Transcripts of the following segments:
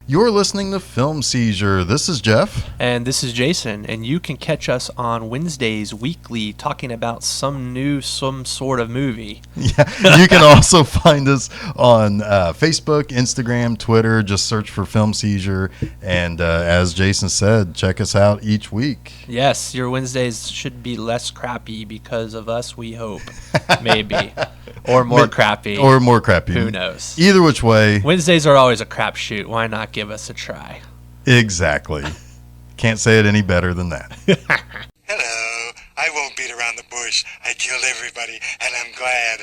You're listening to Film Seizure. This is Geoff. And this is Jason, and you can catch us on Wednesdays weekly talking about some sort of movie. Yeah, you can also find us on Facebook, Instagram, Twitter. Just search for Film Seizure. And as Jason said, check us out each week. Yes, your Wednesdays should be less crappy because of us, we hope. Maybe. Or more crappy. Or more crappy. Who knows? Either which way. Wednesdays are always a crapshoot. Why not give us a try? Exactly. Can't say it any better than that. Hello. I won't beat around the bush. I killed everybody, and I'm glad.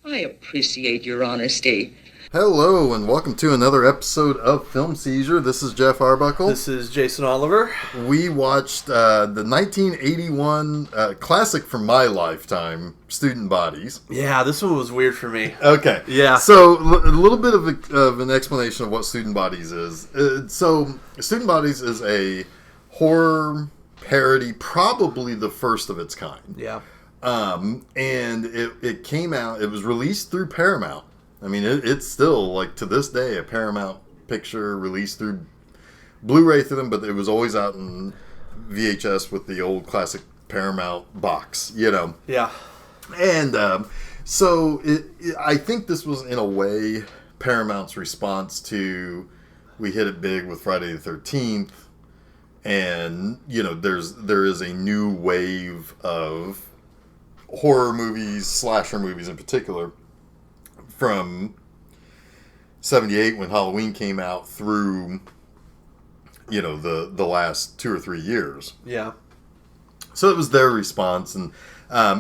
I appreciate your honesty. Hello, and welcome to another episode of Film Seizure. This is Geoff Arbuckle. This is Jason Oliver. We watched the 1981 classic from my lifetime, Student Bodies. Yeah, this one was weird for me. Okay. Yeah. So, a little bit of an explanation of what Student Bodies is. So, Student Bodies is a horror parody, probably the first of its kind. Yeah. And it came out, it was released through Paramount. I mean, it's still, like, to this day, a Paramount picture released through Blu-ray through them, but it was always out in VHS with the old classic Paramount box, you know. Yeah. And so I think this was, in a way, Paramount's response to we hit it big with Friday the 13th, and, you know, there is a new wave of horror movies, slasher movies in particular, from 78 when Halloween came out through, you know, the last 2 or 3 years. Yeah. So it was their response, and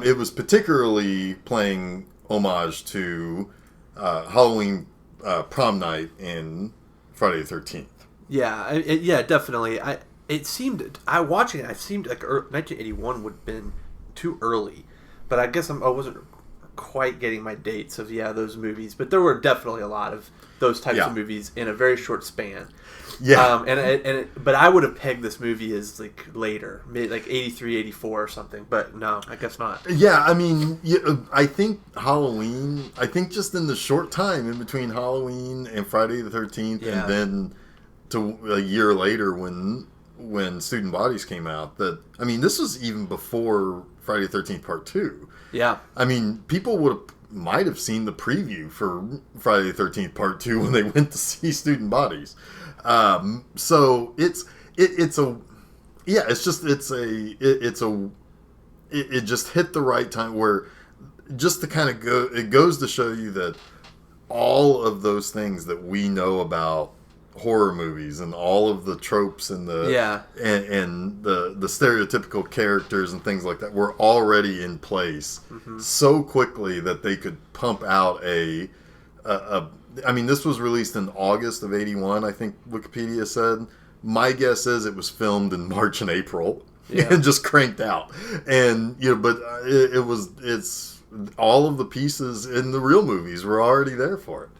it was particularly playing homage to Halloween prom night in Friday the 13th. Yeah, yeah, definitely. Watching it, it seemed like 1981 would have been too early, but I guess I wasn't quite getting my dates of those movies, but there were definitely a lot of those types of movies in a very short span. Yeah. But I would have pegged this movie as like later, like 83, 84 or something, but no, I guess not. Yeah, I mean, I think Halloween, just in the short time in between Halloween and Friday the 13th, and then to a year later when Student Bodies came out, this was even before Friday the 13th Part 2. Yeah. I mean, people might have seen the preview for Friday the 13th Part 2 when they went to see Student Bodies. So it just hit the right time where just to kind of it goes to show you that all of those things that we know about horror movies and all of the tropes and the stereotypical characters and things like that were already in place so quickly that they could pump out this was released in August of 81, I think Wikipedia said. My guess is it was filmed in March and April and just cranked out. And but it's all of the pieces in the real movies were already there for it.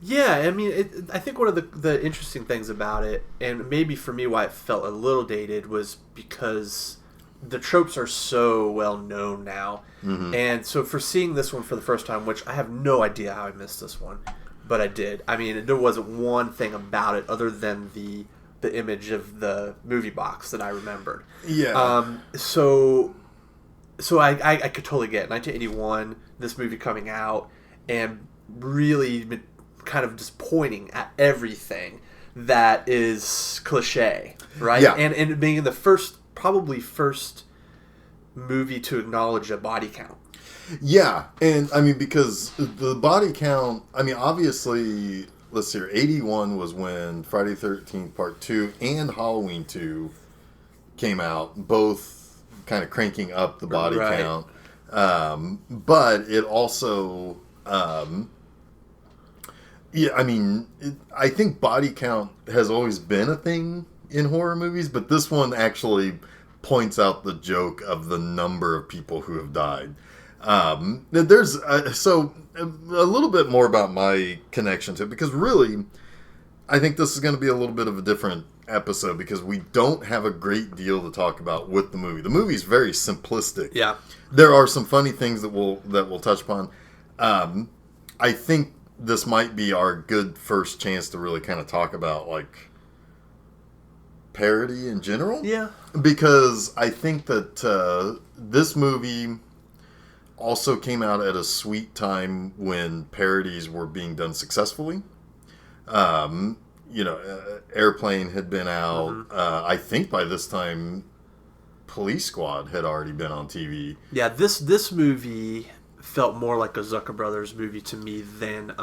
Yeah, I mean, I think one of the interesting things about it, and maybe for me why it felt a little dated, was because the tropes are so well known now. Mm-hmm. And so for seeing this one for the first time, which I have no idea how I missed this one, but I did. I mean, there wasn't one thing about it other than the image of the movie box that I remembered. Yeah. So I could totally get 1981, this movie coming out, and really kind of just pointing at everything that is cliche, right? Yeah. And being the first movie to acknowledge a body count. Yeah, and I mean, because the body count, I mean, obviously, let's see here, 81 was when Friday the 13th Part 2 and Halloween 2 came out, both kind of cranking up the body count. But it also, I think body count has always been a thing in horror movies, but this one actually points out the joke of the number of people who have died. There's so a little bit more about my connection to it, because really, I think this is going to be a little bit of a different episode because we don't have a great deal to talk about with the movie. The movie's very simplistic. Yeah, there are some funny things that we'll touch upon. I think this might be our good first chance to really kind of talk about like parody in general. Yeah. Because I think that this movie also came out at a sweet time when parodies were being done successfully. Airplane had been out. Mm-hmm. I think by this time, Police Squad had already been on TV. Yeah, this movie felt more like a Zucker Brothers movie to me than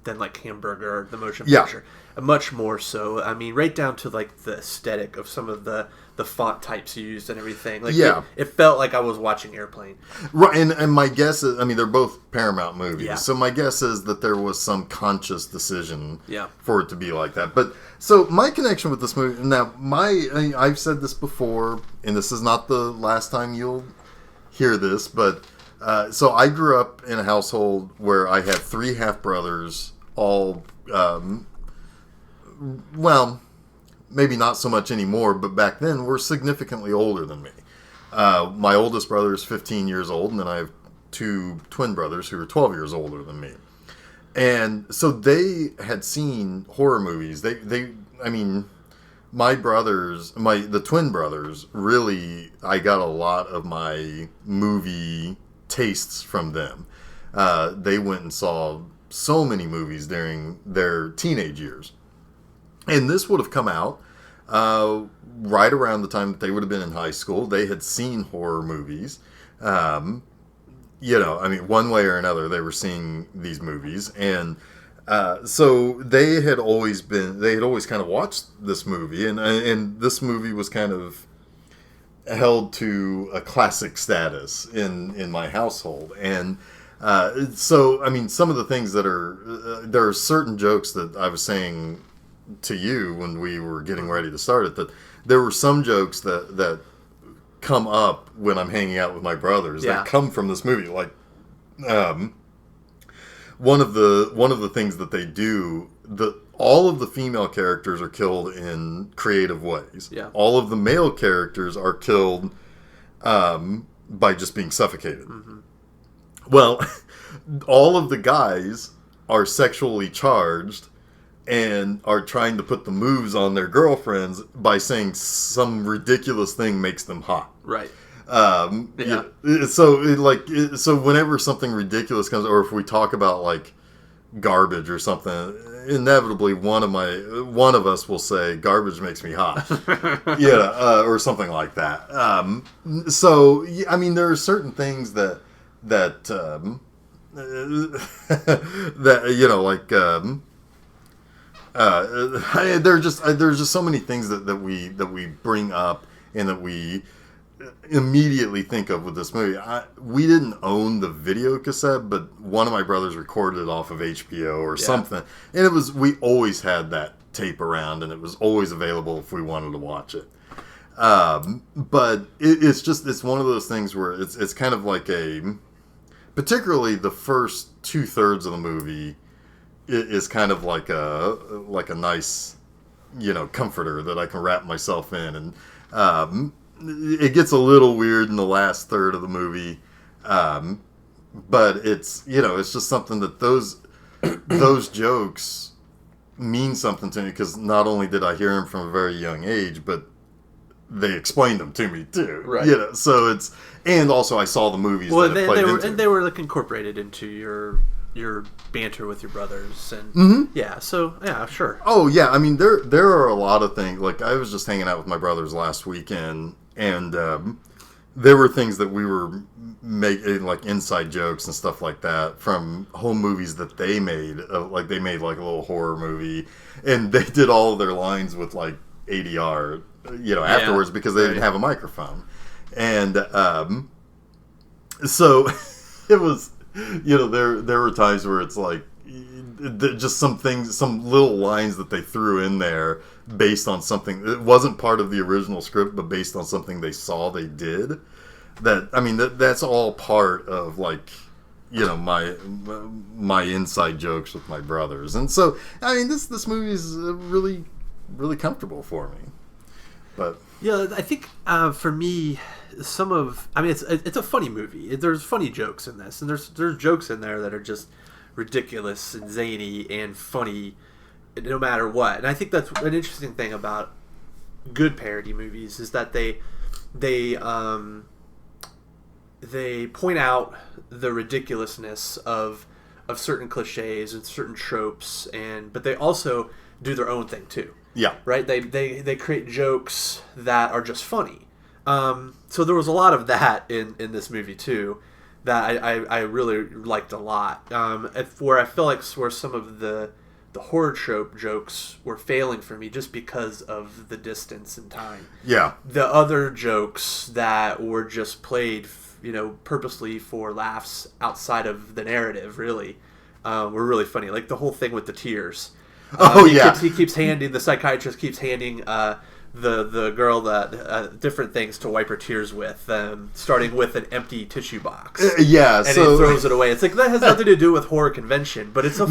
like Hamburger, the motion picture. Much more so. I mean, right down to like the aesthetic of some of the font types used and everything. Like, it felt like I was watching Airplane. Right, and my guess is, I mean, they're both Paramount movies, Yeah. so my guess is that there was some conscious decision Yeah. for it to be like that. But so my connection with this movie now, I've said this before, and this is not the last time you'll hear this, but so I grew up in a household where I had 3 half brothers, all well, maybe not so much anymore, but back then were significantly older than me. My oldest brother is 15 years old, and then I have 2 twin brothers who are 12 years older than me. And so they had seen horror movies. I mean, the twin brothers, really, I got a lot of my movie tastes from them. They went and saw so many movies during their teenage years. And this would have come out right around the time that they would have been in high school. They had seen horror movies. I mean, one way or another, they were seeing these movies. And so they had always kind of watched this movie. And this movie was kind of held to a classic status in my household. And so, I mean, some of the things that there are certain jokes that I was saying to you when we were getting ready to start it, that there were some jokes that come up when I'm hanging out with my brothers that come from this movie. Like, one of the things that they do, all of the female characters are killed in creative ways. Yeah. All of the male characters are killed by just being suffocated. Mm-hmm. Well, all of the guys are sexually charged and are trying to put the moves on their girlfriends by saying some ridiculous thing makes them hot. Right. So whenever something ridiculous comes, or if we talk about like garbage or something, inevitably one of us will say garbage makes me hot. Or something like that. So I mean, there are certain things that there's just so many things that we bring up and that we immediately think of with this movie. We didn't own the video cassette, but one of my brothers recorded it off of HBO or something, and we always had that tape around, and it was always available if we wanted to watch it. But it's one of those things where it's kind of like particularly the first 2/3 of the movie is kind of like a nice, comforter that I can wrap myself in, and it gets a little weird in the last third of the movie, but it's just something that those jokes mean something to me, because not only did I hear them from a very young age, but they explained them to me too. Right. So and also I saw the movies. Well, they were like incorporated into your banter with your brothers, and sure. Oh yeah, I mean there are a lot of things. Like, I was just hanging out with my brothers last weekend, and there were things that we were making, like inside jokes and stuff like that, from home movies that they made. Like, they made like a little horror movie, and they did all of their lines with like ADR, afterwards, because they didn't have a microphone, and so it was. There were times where it's like just some little lines that they threw in there based on something. It wasn't part of the original script, but based on something they saw they did. That's all part of, like, my inside jokes with my brothers. And so, I mean, this movie is really, really comfortable for me. But yeah, I think for me, it's a funny movie. There's funny jokes in this, and there's jokes in there that are just ridiculous and zany and funny no matter what. And I think that's an interesting thing about good parody movies is that they point out the ridiculousness of certain cliches and certain tropes, but they also do their own thing too. Yeah. Right? They create jokes that are just funny. So there was a lot of that in this movie too that I really liked a lot. Where I feel like where some of the horror trope jokes were failing for me just because of the distance and time. Yeah. The other jokes that were just played, purposely for laughs outside of the narrative, really, were really funny. Like the whole thing with the tears. The psychiatrist keeps handing the girl different things to wipe her tears with, starting with an empty tissue box. And he throws it away. It's like that has nothing to do with horror convention, but it's a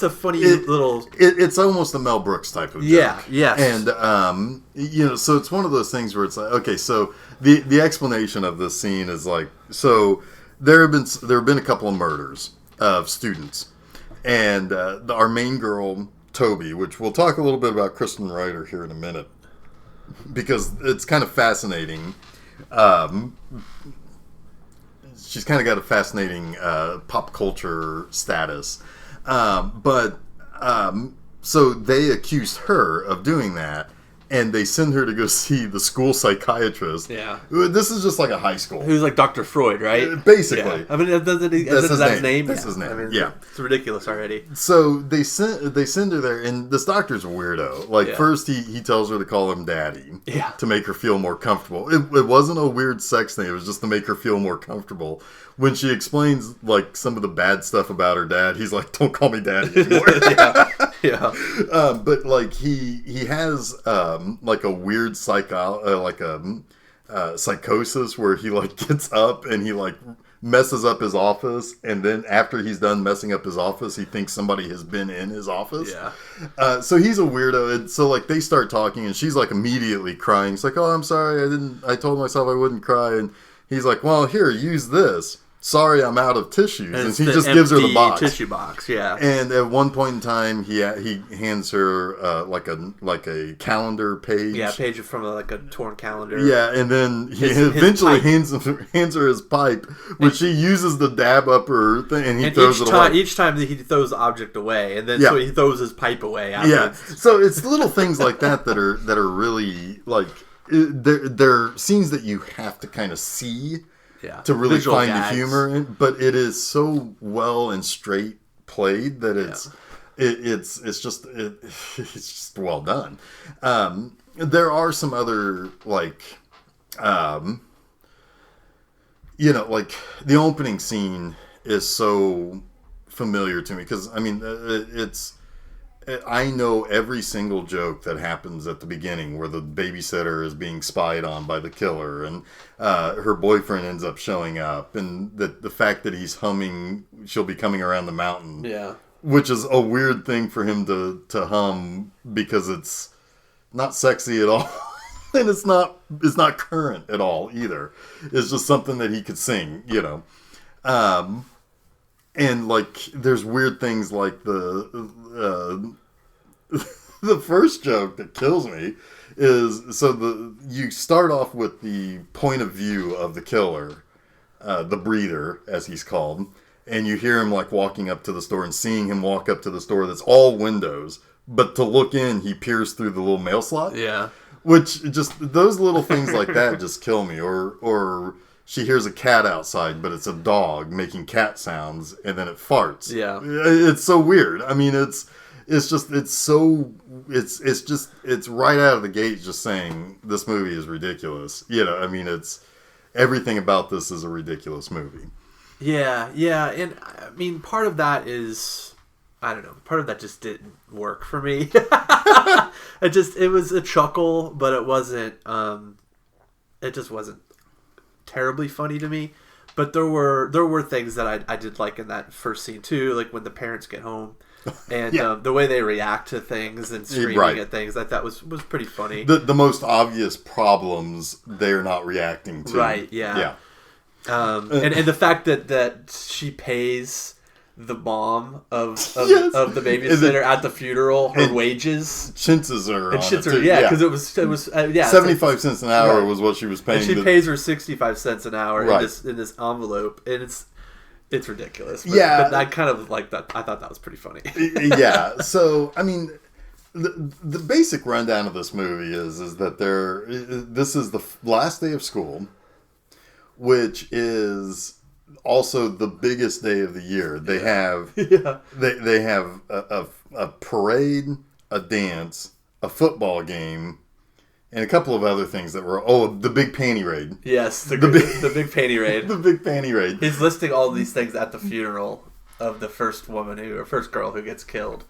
funny little. It's almost a Mel Brooks type of joke. Yeah, yes. And so it's one of those things where it's like, okay, so the explanation of this scene is like, so there have been a couple of murders of students, and our main girl Toby, which we'll talk a little bit about Kristen Ryder here in a minute, because it's kind of fascinating. She's kind of got a fascinating pop culture status. So they accused her of doing that, and they send her to go see the school psychiatrist. Yeah. This is just like a high school. Who's like Dr. Freud, right? Basically. Yeah. I mean, that's his name. That's his name. I mean, yeah. It's ridiculous already. So they send her there, and this doctor's a weirdo. First he tells her to call him daddy. Yeah. To make her feel more comfortable. It wasn't a weird sex thing. It was just to make her feel more comfortable. When she explains like some of the bad stuff about her dad, he's like, "Don't call me daddy anymore." Yeah. But like he has like a weird psychosis where he like gets up and he like messes up his office, and then after he's done messing up his office, he thinks somebody has been in his office. Yeah. So he's a weirdo, and so like they start talking, and she's like immediately crying. She's like, "Oh, I'm sorry, I told myself I wouldn't cry," and he's like, "Well, here, use this. Sorry, I'm out of tissues." And he just gives her the box. Tissue box, yeah. And at one point in time, he hands her like a calendar page. Yeah, a page from a torn calendar. Yeah, and then he eventually hands her his pipe, which she uses to dab up her thing, and he throws it away. Each time he throws the object away, and then so he throws his pipe away. Yeah, so it's little things like that that are really like they're scenes that you have to kind of see. Yeah. To really Visual find gags. the humor in, but it is so well and straight played that it's just well done. There are some other like the opening scene is so familiar to me because I mean I know every single joke that happens at the beginning where the babysitter is being spied on by the killer and her boyfriend ends up showing up and the fact that he's humming "She'll Be Coming Around the Mountain," which is a weird thing for him to hum because it's not sexy at all and it's not current at all either. It's just something that he could sing, and like there's weird things like the first joke that kills me is you start off with the point of view of the killer, the breather as he's called, and you hear him like walking up to the store and seeing him walk up to the store that's all windows, but to look in he peers through the little mail slot. Yeah. Which just those little things like that just kill me. Or she hears a cat outside, but it's a dog making cat sounds, and then it farts. Yeah, it's so weird. I mean, it's right out of the gate just saying this movie is ridiculous. I mean, it's everything about this is a ridiculous movie. Yeah, and I mean, part of that is I don't know. Part of that just didn't work for me. It was a chuckle, but it wasn't. It just wasn't terribly funny to me, but there were things that I did like in that first scene too, like when the parents get home and the way they react to things and screaming at things. I thought was pretty funny. The most obvious problems they're not reacting to. Right? Yeah. And the fact that she pays the mom of Yes. of the babysitter at the funeral, her wages. Chances are And on shits it, her, too. yeah, because it was 75 cents an hour Right. was what she was paying. and she pays her 65 cents an hour Right. in this envelope, and it's ridiculous. But, Yeah. but I kind of like that. I thought that was pretty funny. Yeah. So I mean, the basic rundown of this movie is that this is the last day of school, which is also the biggest day of the year. They have they have a parade, a dance, a football game, and a couple of other things that were the big panty raid. Yes, the big panty raid. The big panty raid. He's listing all these things at the funeral of the first girl who gets killed.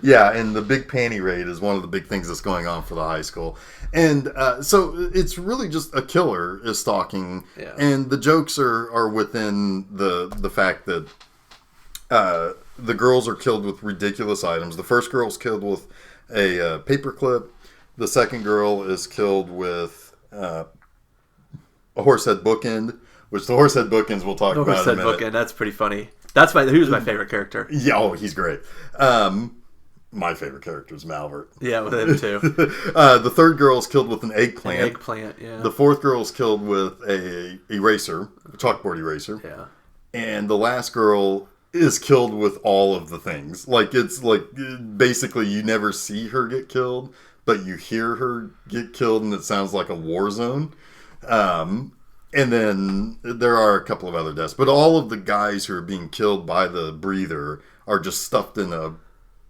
Yeah, and the big panty raid is one of the big things that's going on for the high school. And so it's really just a killer is stalking. Yeah. And the jokes are within the fact that the girls are killed with ridiculous items. The first girl's killed with a paperclip. The second girl is killed with a horsehead bookend, which the horsehead bookends we'll talk about in a minute. Bookend, that's pretty funny. He was my favorite character. Yeah, he's great. My favorite character is Malvert. Yeah, with him too. The third girl is killed with an eggplant. Eggplant, yeah. The fourth girl is killed with a chalkboard eraser. Yeah. And the last girl is killed with all of the things. Like, it's like, basically you never see her get killed, but you hear her get killed and it sounds like a war zone. And then there are a couple of other deaths. But all of the guys who are being killed by the breather are just stuffed in a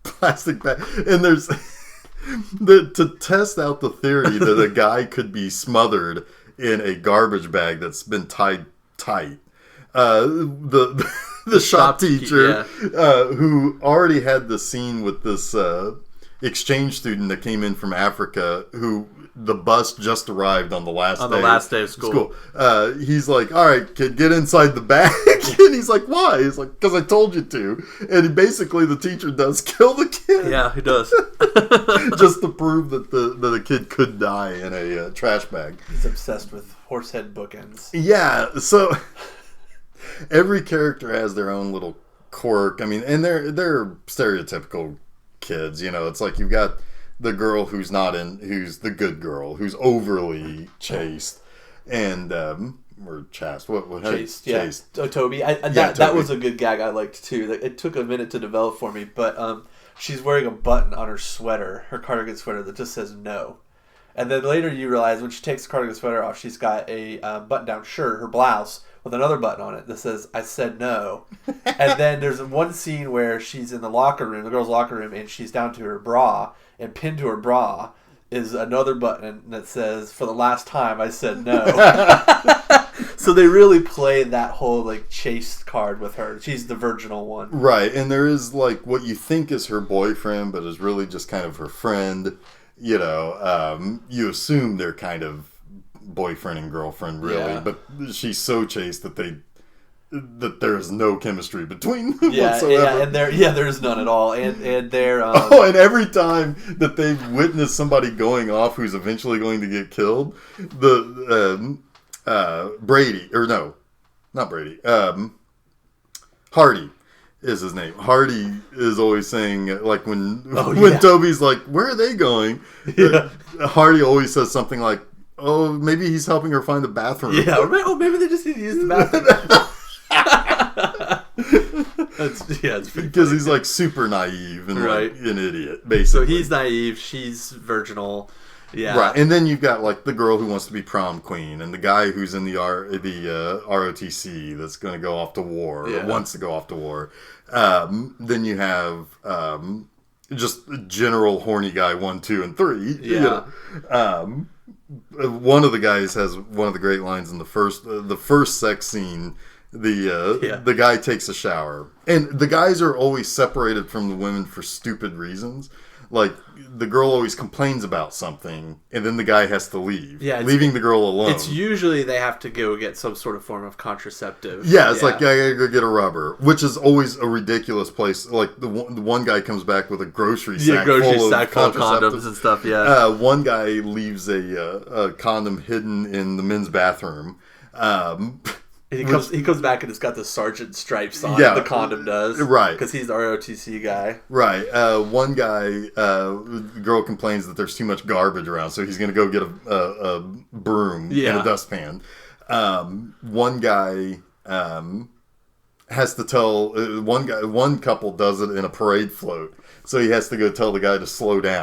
plastic bag. And there's... to test out the theory that a guy could be smothered in a garbage bag that's been tied tight. The shop teacher, who already had the scene with this exchange student that came in from Africa, who the bus just arrived on the last day of school. He's like, "All right, kid, get inside the bag." And he's like, "Why?" He's like, "Because I told you to." And basically, the teacher does kill the kid. Yeah, he does. Just to prove that the kid could die in a trash bag. He's obsessed with horsehead bookends. Yeah, so every character has their own little quirk. I mean, and they're stereotypical kids. You know, it's like you've got the girl who's the good girl, who's overly chaste, and or chaste. What Chaste, chaste? Yeah. Toby. Toby. That was a good gag I liked too. It took a minute to develop for me, but she's wearing a button on her sweater, her cardigan sweater, that just says no. And then later you realize when she takes the cardigan sweater off, she's got a button-down shirt, her blouse, with another button on it that says, "I said no." And then there's one scene where she's in the girls' locker room, and she's down to her bra, and pinned to her bra is another button that says, "For the last time, I said no." So they really play that whole, like, chaste card with her. She's the virginal one. Right, and there is, like, what you think is her boyfriend, but is really just kind of her friend. You know, you assume they're kind of boyfriend and girlfriend, really, Yeah. but she's so chaste that there is no chemistry between them whatsoever. Yeah, and there is none at all, and they're and every time that they've witnessed somebody going off who's eventually going to get killed, Hardy is his name. Hardy is always saying, like, when Toby's like, "Where are they going?" Yeah. Hardy always says something like, "Oh, maybe he's helping her find the bathroom." Yeah, or maybe they just need to use the bathroom. It's pretty because funny. he's like super naive and Right. like an idiot, basically. So he's naive, she's virginal. Yeah. Right, and then you've got like the girl who wants to be prom queen, and the guy who's in the ROTC that's going to go off to war, or wants to go off to war. Then you have just general horny guy 1, 2, and 3. Yeah. One of the guys has one of the great lines in the first sex scene. The guy takes a shower, and the guys are always separated from the women for stupid reasons. Like, the girl always complains about something, and then the guy has to leave, leaving the girl alone. It's usually they have to go get some sort of form of contraceptive. Yeah, it's like, I gotta go get a rubber, which is always a ridiculous place. Like, the one guy comes back with a grocery sack full of condoms and stuff, yeah. One guy leaves a condom hidden in the men's bathroom. And he comes back and it's got the sergeant stripes on. Yeah. The condom does. Right. Because he's the ROTC guy. Right. One guy, the girl complains that there's too much garbage around, so he's going to go get a broom and a dustpan. One guy has to tell one couple does it in a parade float, so he has to go tell the guy to slow down.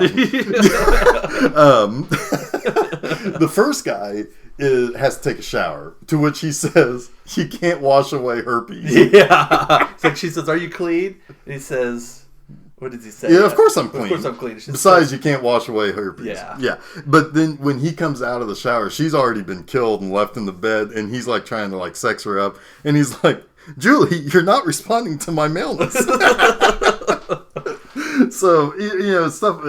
The first guy has to take a shower, to which he says you can't wash away herpes. Yeah. It's like she says, "Are you clean?" And he says, "What did he say?" Yeah, of course I'm clean. Of course I'm clean. Besides, you can't wash away herpes. Yeah. But then when he comes out of the shower, she's already been killed and left in the bed, and he's like trying to like sex her up, and he's like, "Julie, you're not responding to my maleness." So stuff.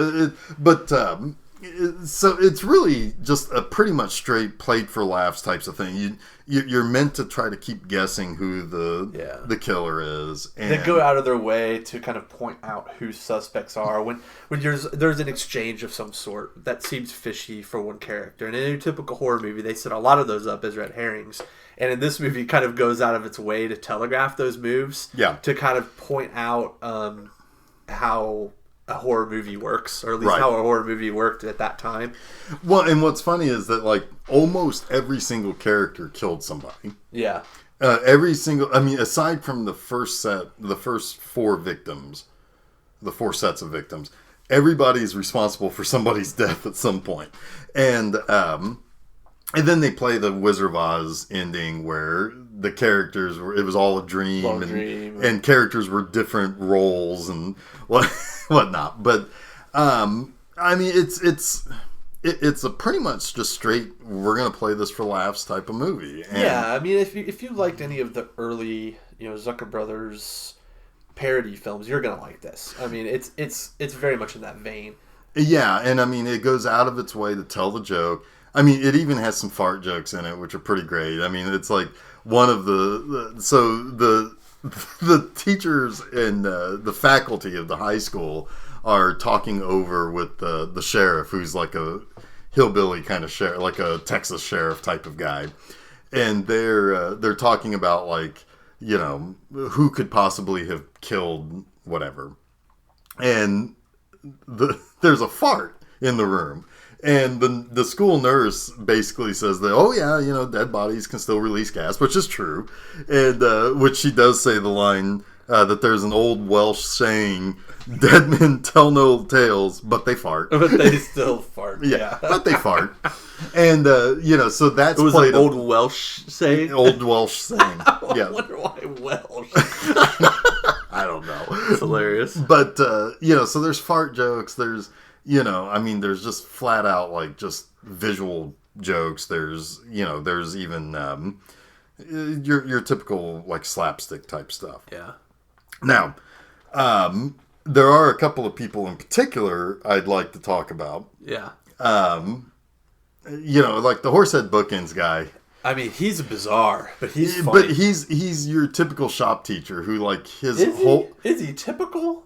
So it's really just a pretty much straight played for laughs types of thing. You're meant to try to keep guessing who the killer is. And they go out of their way to kind of point out who suspects are. When there's an exchange of some sort that seems fishy for one character. And in a typical horror movie, they set a lot of those up as red herrings. And in this movie, it kind of goes out of its way to telegraph those moves. Yeah. To kind of point out how a horror movie works, or at least how a horror movie worked at that time. Well, and what's funny is that like almost every single character killed somebody. Yeah. Aside from the first four victims, the four sets of victims, everybody's responsible for somebody's death at some point. And then they play the Wizard of Oz ending where the characters it was all a dream, and characters were different roles and whatnot. But it's a pretty much just straight, we're gonna play this for laughs type of movie. And yeah, I mean, if you liked any of the early Zucker Brothers parody films, you're gonna like this. I mean, it's very much in that vein. Yeah, and I mean, it goes out of its way to tell the joke. I mean, it even has some fart jokes in it, which are pretty great. I mean, it's like one of the teachers and the faculty of the high school are talking over with the sheriff, who's like a hillbilly kind of sheriff, like a Texas sheriff type of guy, and they're talking about like who could possibly have killed whatever, and there's a fart in the room. And the school nurse basically says that, oh yeah, dead bodies can still release gas, which is true. And which she does say the line that there's an old Welsh saying, dead men tell no tales, but they fart. But they still fart. Yeah, but they fart. And, so that's it was played an old Welsh saying? Old Welsh saying. I wonder why Welsh. I don't know. It's hilarious. But, so there's fart jokes, there's... there's just flat out like just visual jokes. There's even your typical like slapstick type stuff. Yeah. Now, there are a couple of people in particular I'd like to talk about. Yeah. Like the Horsehead Bookends guy. I mean, he's bizarre, but he's funny. But he's your typical shop teacher who like his whole... Is he typical?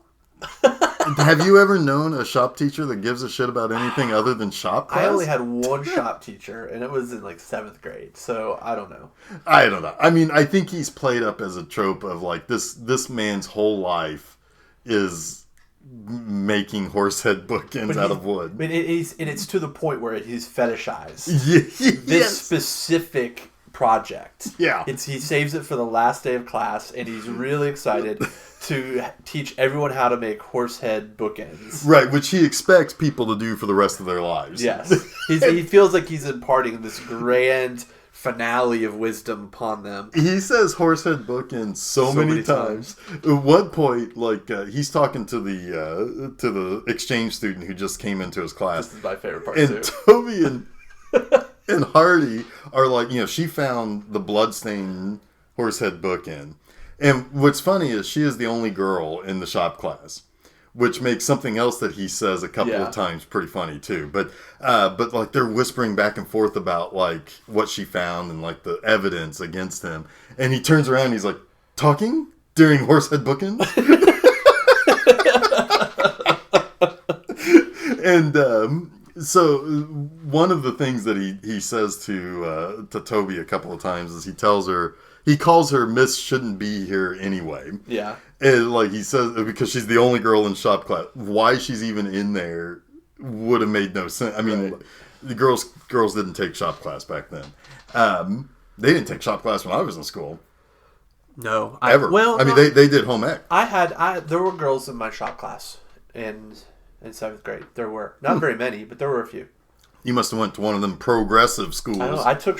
Have you ever known a shop teacher that gives a shit about anything other than shop class? I only had one shop teacher, and it was in like 7th grade, so I don't know. I don't know. I mean, I think he's played up as a trope of like this man's whole life is making horsehead bookends out of wood. But it's to the point where he's fetishized. Yes. This specific project. Yeah. He saves it for the last day of class, and he's really excited to teach everyone how to make horsehead bookends. Right, which he expects people to do for the rest of their lives. Yes. He feels like he's imparting this grand finale of wisdom upon them. He says horsehead bookends so many times. At one point, like he's talking to the exchange student who just came into his class. This is my favorite part and too. Toby and Hardy are like, she found the bloodstained horsehead bookend. And what's funny is she is the only girl in the shop class, which makes something else that he says a couple of times pretty funny too. But like they're whispering back and forth about like what she found and like the evidence against him. And he turns around and he's like, talking during horsehead bookends? And so one of the things that he says to Toby a couple of times is he tells her, he calls her Miss Shouldn't Be Here Anyway. Yeah. And like he says, because she's the only girl in shop class. Why she's even in there would have made no sense. I mean, the girls didn't take shop class back then. They didn't take shop class when I was in school. No. Ever. They did home ec. There were girls in my shop class in 7th grade. There were. Not very many, but there were a few. You must have went to one of them progressive schools. I know. I took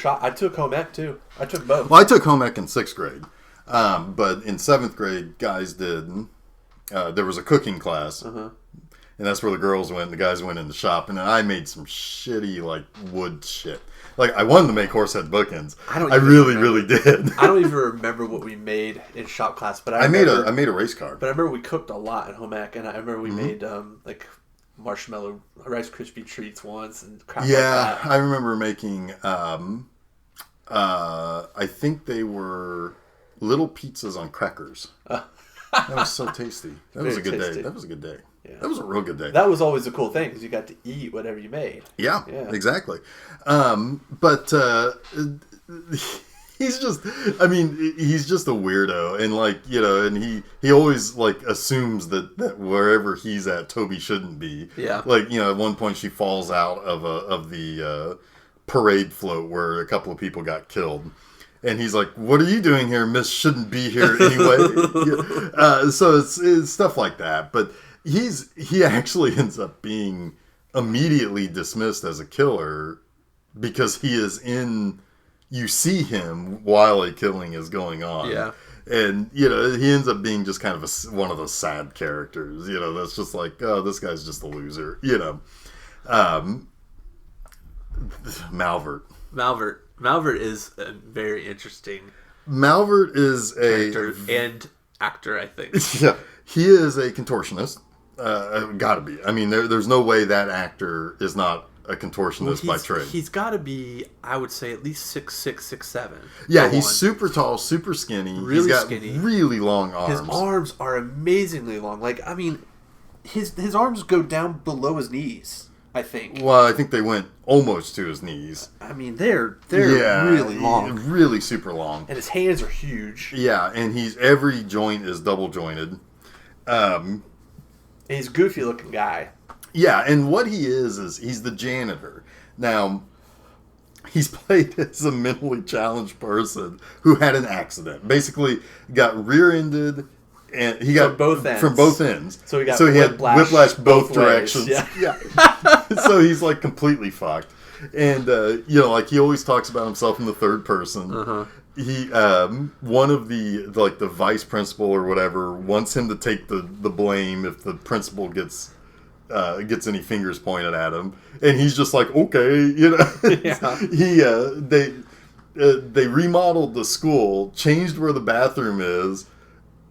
home ec too. I took both. Well, I took home ec in 6th grade. But in 7th grade, guys did. There was a cooking class. And that's where the girls went. And the guys went in the shop. And then I made some shitty, like, wood shit. Like, I wanted to make horsehead bookends. I really did. I don't even remember what we made in shop class. But I made a race car. But I remember we cooked a lot in home ec. And I remember we made, like, marshmallow Rice Krispie treats once and crap like that. I remember making, I think they were little pizzas on crackers. That was so tasty. That was a good day. That was a good day. Yeah. That was a real good day. That was always a cool thing because you got to eat whatever you made. Yeah. Exactly. But he's just a weirdo, and like, you know, and he always like assumes that wherever he's at, Toby shouldn't be. Yeah. Like, you know, at one point she falls out of the parade float where a couple of people got killed. And he's like, "What are you doing here? Miss shouldn't be here anyway." So it's stuff like that. But he actually ends up being immediately dismissed as a killer because he is in. You see him while a killing is going on. Yeah. And, you know, he ends up being just kind of one of the sad characters. You know, that's just like, oh, this guy's just a loser. You know, Malvert. Malvert is a very interesting. Malvert is character and actor, I think. Yeah, he is a contortionist. Gotta be. I mean, there's no way that actor is not a contortionist by trade. He's got to be, I would say, at least 6'6", 6'7". Yeah, he's super tall, super skinny. Really he's got skinny. Really long arms. His arms are amazingly long. Like, I mean, his arms go down below his knees, I think. Well, I think they went almost to his knees. I mean, they're really long. Really super long. And his hands are huge. Yeah, and every joint is double jointed. And he's a goofy looking guy. Yeah, and what he is he's the janitor. Now, he's played as a mentally challenged person who had an accident. Basically, got rear-ended, and he got from both ends. So he had whiplash both directions. Yeah. So he's like completely fucked. And you know, like he always talks about himself in the third person. Uh-huh. He one of the vice principal or whatever wants him to take the blame if the principal gets any fingers pointed at him, and he's just like, okay, you know. They remodeled the school, changed where the bathroom is,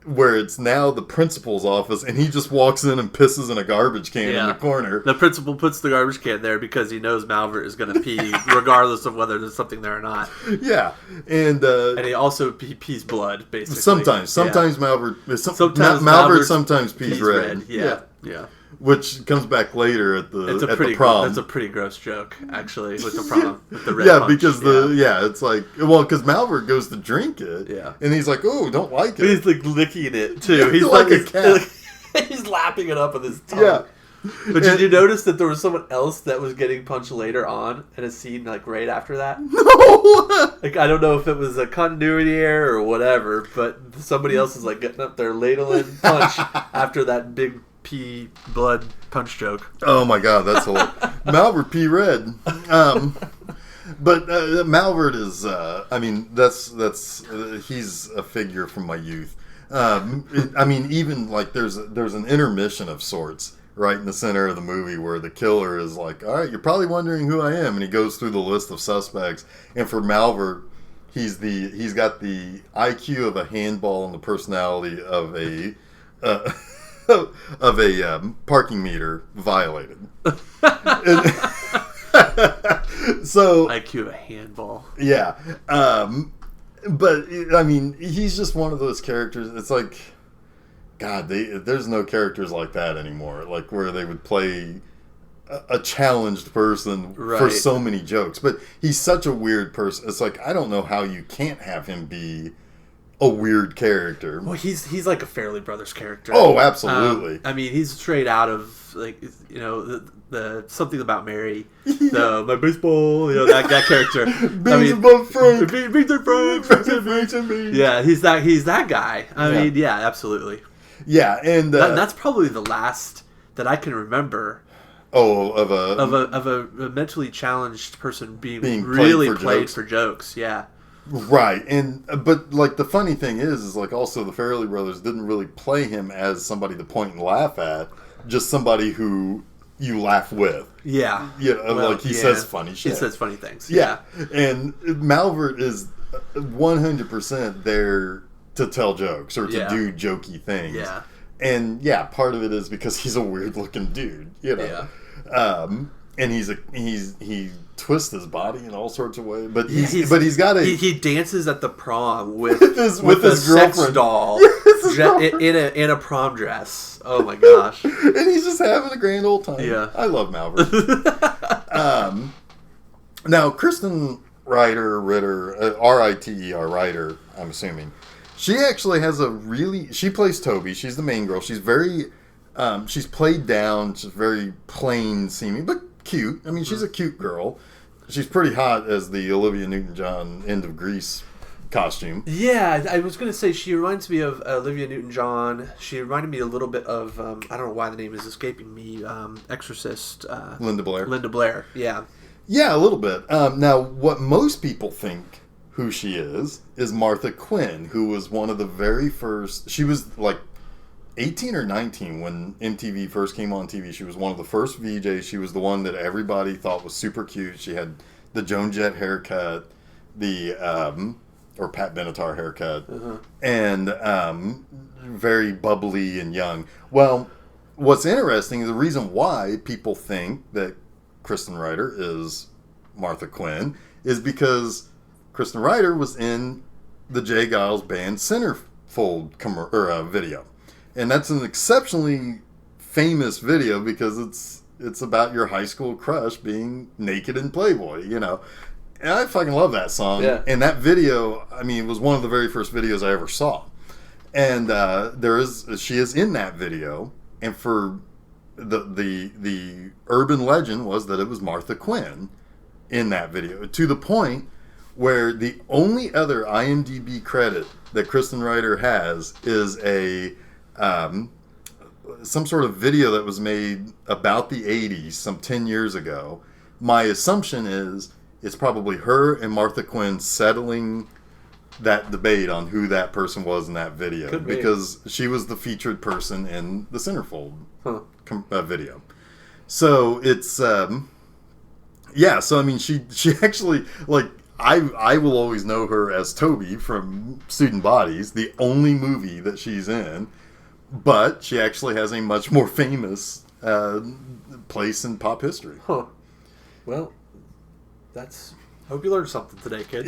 where it's now the principal's office, and he just walks in and pisses in a garbage can in the corner. The principal puts the garbage can there because he knows Malvert is going to pee regardless of whether there's something there or not. Yeah, and he also pees blood, basically. Sometimes Malvert sometimes pees red. Yeah. Which comes back later at the prom. That's a pretty gross joke, actually, with the prom. With the red punch. Because it's like, well, because Malvert goes to drink it. Yeah. And he's like, oh, don't like it. He's like licking it, too. He's like a cat. He's lapping it up with his tongue. Yeah. But did you notice that there was someone else that was getting punched later on in a scene, like, right after that? No! Like, I don't know if it was a continuity error or whatever, but somebody else is, like, getting up there ladling punch after that big pee blood punch joke. Oh my god, that's hilarious. Malvert pee red. But Malvert is I mean that's he's a figure from my youth. I mean, even like there's an intermission of sorts right in the center of the movie where the killer is like, all right, you're probably wondering who I am, and he goes through the list of suspects, and for Malvert, he's got the IQ of a handball and the personality of a parking meter violated. So IQ of a handball. Yeah. But I mean, he's just one of those characters. It's like, God, there's no characters like that anymore. Like where they would play a challenged person for so many jokes. But he's such a weird person. It's like, I don't know how you can't have him be a weird character. Well, he's like a Fairley Brothers character. Oh, absolutely. I mean, he's straight out of like the something about Mary, my baseball, that character. Beans above Frank. Beans and Frank. Yeah, he's that guy. I mean, yeah, absolutely. Yeah, and that's probably the last that I can remember. Oh, of a mentally challenged person being really played for jokes. Yeah. Right, but like the funny thing is like also the Farrelly brothers didn't really play him as somebody to point and laugh at, just somebody who you laugh with. Yeah, like he says funny shit. He says funny things. Yeah, and Malvert is 100% there to tell jokes or to do jokey things. Yeah, and part of it is because he's a weird looking dude. Yeah. And he twists his body in all sorts of ways, but he's got a he dances at the prom with his girlfriend sex doll in a prom dress. Oh my gosh! And he's just having a grand old time. Yeah, I love Malvert. Now Kristen Ritter, R-I-T-E-R, Ritter, I'm assuming, she actually has she plays Toby. She's the main girl. She's very she's played down. She's very plain seeming, but cute. I mean, she's a cute girl. She's pretty hot as the Olivia Newton-John End of Grease costume. Yeah, I was going to say she reminds me of Olivia Newton-John. She reminded me a little bit of I don't know why the name is escaping me. Exorcist. Linda Blair. Linda Blair. Yeah. Yeah, a little bit. Now, what most people think who she is Martha Quinn, who was one of the very first. She was like 18 or 19 when MTV first came on TV. She was one of the first VJs. She was the one that everybody thought was super cute. She had the Joan Jett haircut, the or Pat Benatar haircut, and very bubbly and young. Well, what's interesting, the reason why people think that Kristen Ritter is Martha Quinn is because Kristen Ritter was in the Jay Giles Band Centerfold video. And that's an exceptionally famous video because it's about your high school crush being naked in Playboy, And I fucking love that song. Yeah. And that video, I mean, was one of the very first videos I ever saw. And she is in that video. And for the urban legend was that it was Martha Quinn in that video, to the point where the only other IMDb credit that Kristen Ritter has is some sort of video that was made about the 80s, some 10 years ago. My assumption is it's probably her and Martha Quinn settling that debate on who that person was in that video. Could be. Because she was the featured person in the Centerfold video. So it's so I mean she actually, like, I will always know her as Toby from Student Bodies, the only movie that she's in. But she actually has a much more famous place in pop history. Huh. Well, hope you learned something today, kid.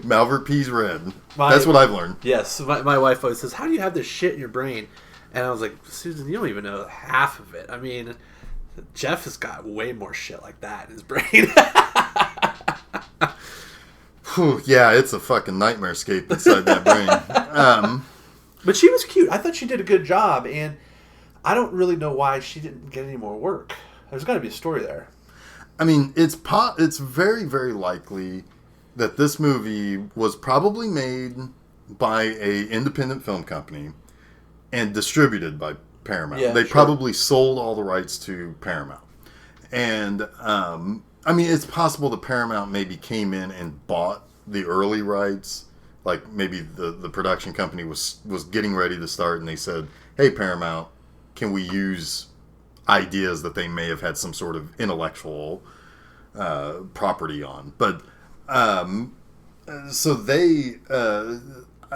Malvert P's red. That's what I've learned. Yes. My wife always says, how do you have this shit in your brain? And I was like, Susan, you don't even know half of it. I mean, Geoff has got way more shit like that in his brain. Whew, yeah, it's a fucking nightmare scape inside that brain. But she was cute. I thought she did a good job, and I don't really know why she didn't get any more work. There's got to be a story there. I mean, it's very, very likely that this movie was probably made by a independent film company and distributed by Paramount. Yeah, they sure. probably sold all the rights to Paramount. And, I mean, it's possible that Paramount maybe came in and bought the early rights. Like, maybe the production company was getting ready to start, and they said, hey, Paramount, can we use ideas that they may have had some sort of intellectual property on? But, so they...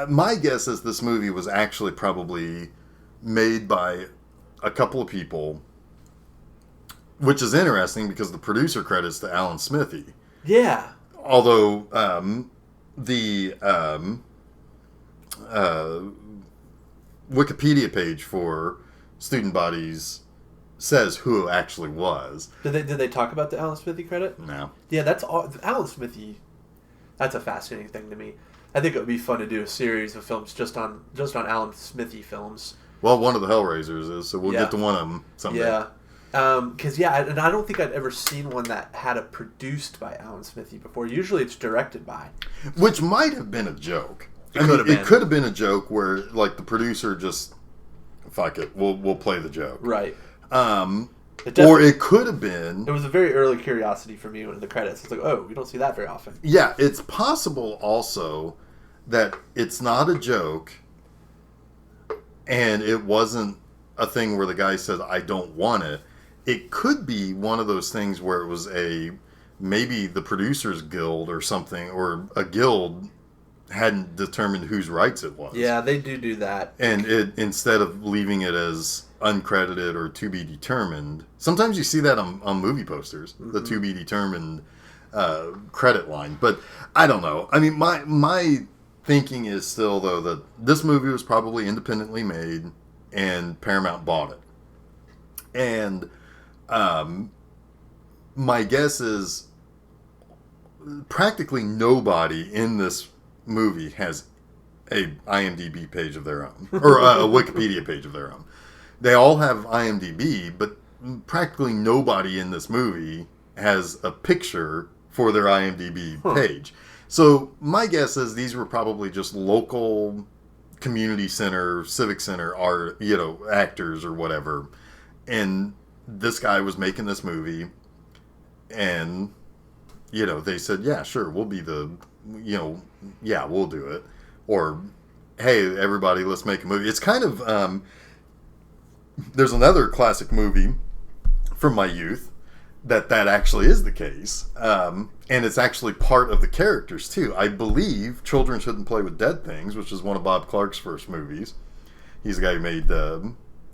my guess is this movie was actually probably made by a couple of people, which is interesting because the producer credits to Alan Smithy. Yeah. Although the Wikipedia page for Student Bodies says who it actually was. Did they talk about the Alan Smithy credit? No. Yeah, that's all. Alan Smithy. That's a fascinating thing to me. I think it would be fun to do a series of films just on Alan Smithy films. Well, one of the Hellraisers is, so we'll get to one of them someday. Yeah. Because, and I don't think I'd ever seen one that had a produced by Alan Smithy before. Usually it's directed by. Which might have been a joke. It could have been a joke where, like, the producer just, fuck it, we'll play the joke. Right. Or it could have been... It was a very early curiosity for me in the credits. It's like, oh, we don't see that very often. Yeah, it's possible also that it's not a joke and it wasn't a thing where the guy said, I don't want it. It could be one of those things where it was maybe the Producers Guild or something, or a guild hadn't determined whose rights it was. Yeah, they do that. And instead of leaving it as uncredited or to be determined, sometimes you see that on movie posters, the to be determined credit line. But I don't know. I mean, my thinking is still, though, that this movie was probably independently made and Paramount bought it. And my guess is practically nobody in this movie has a IMDb page of their own, or a Wikipedia page of their own. They all have IMDb, but practically nobody in this movie has a picture for their IMDb page. So my guess is these were probably just local community center, civic center, actors or whatever. And this guy was making this movie, and they said, yeah, sure, we'll be we'll do it. Or, hey, everybody, let's make a movie. It's kind of, there's another classic movie from my youth that actually is the case. And it's actually part of the characters, too. I believe Children Shouldn't Play with Dead Things, which is one of Bob Clark's first movies. He's the guy who made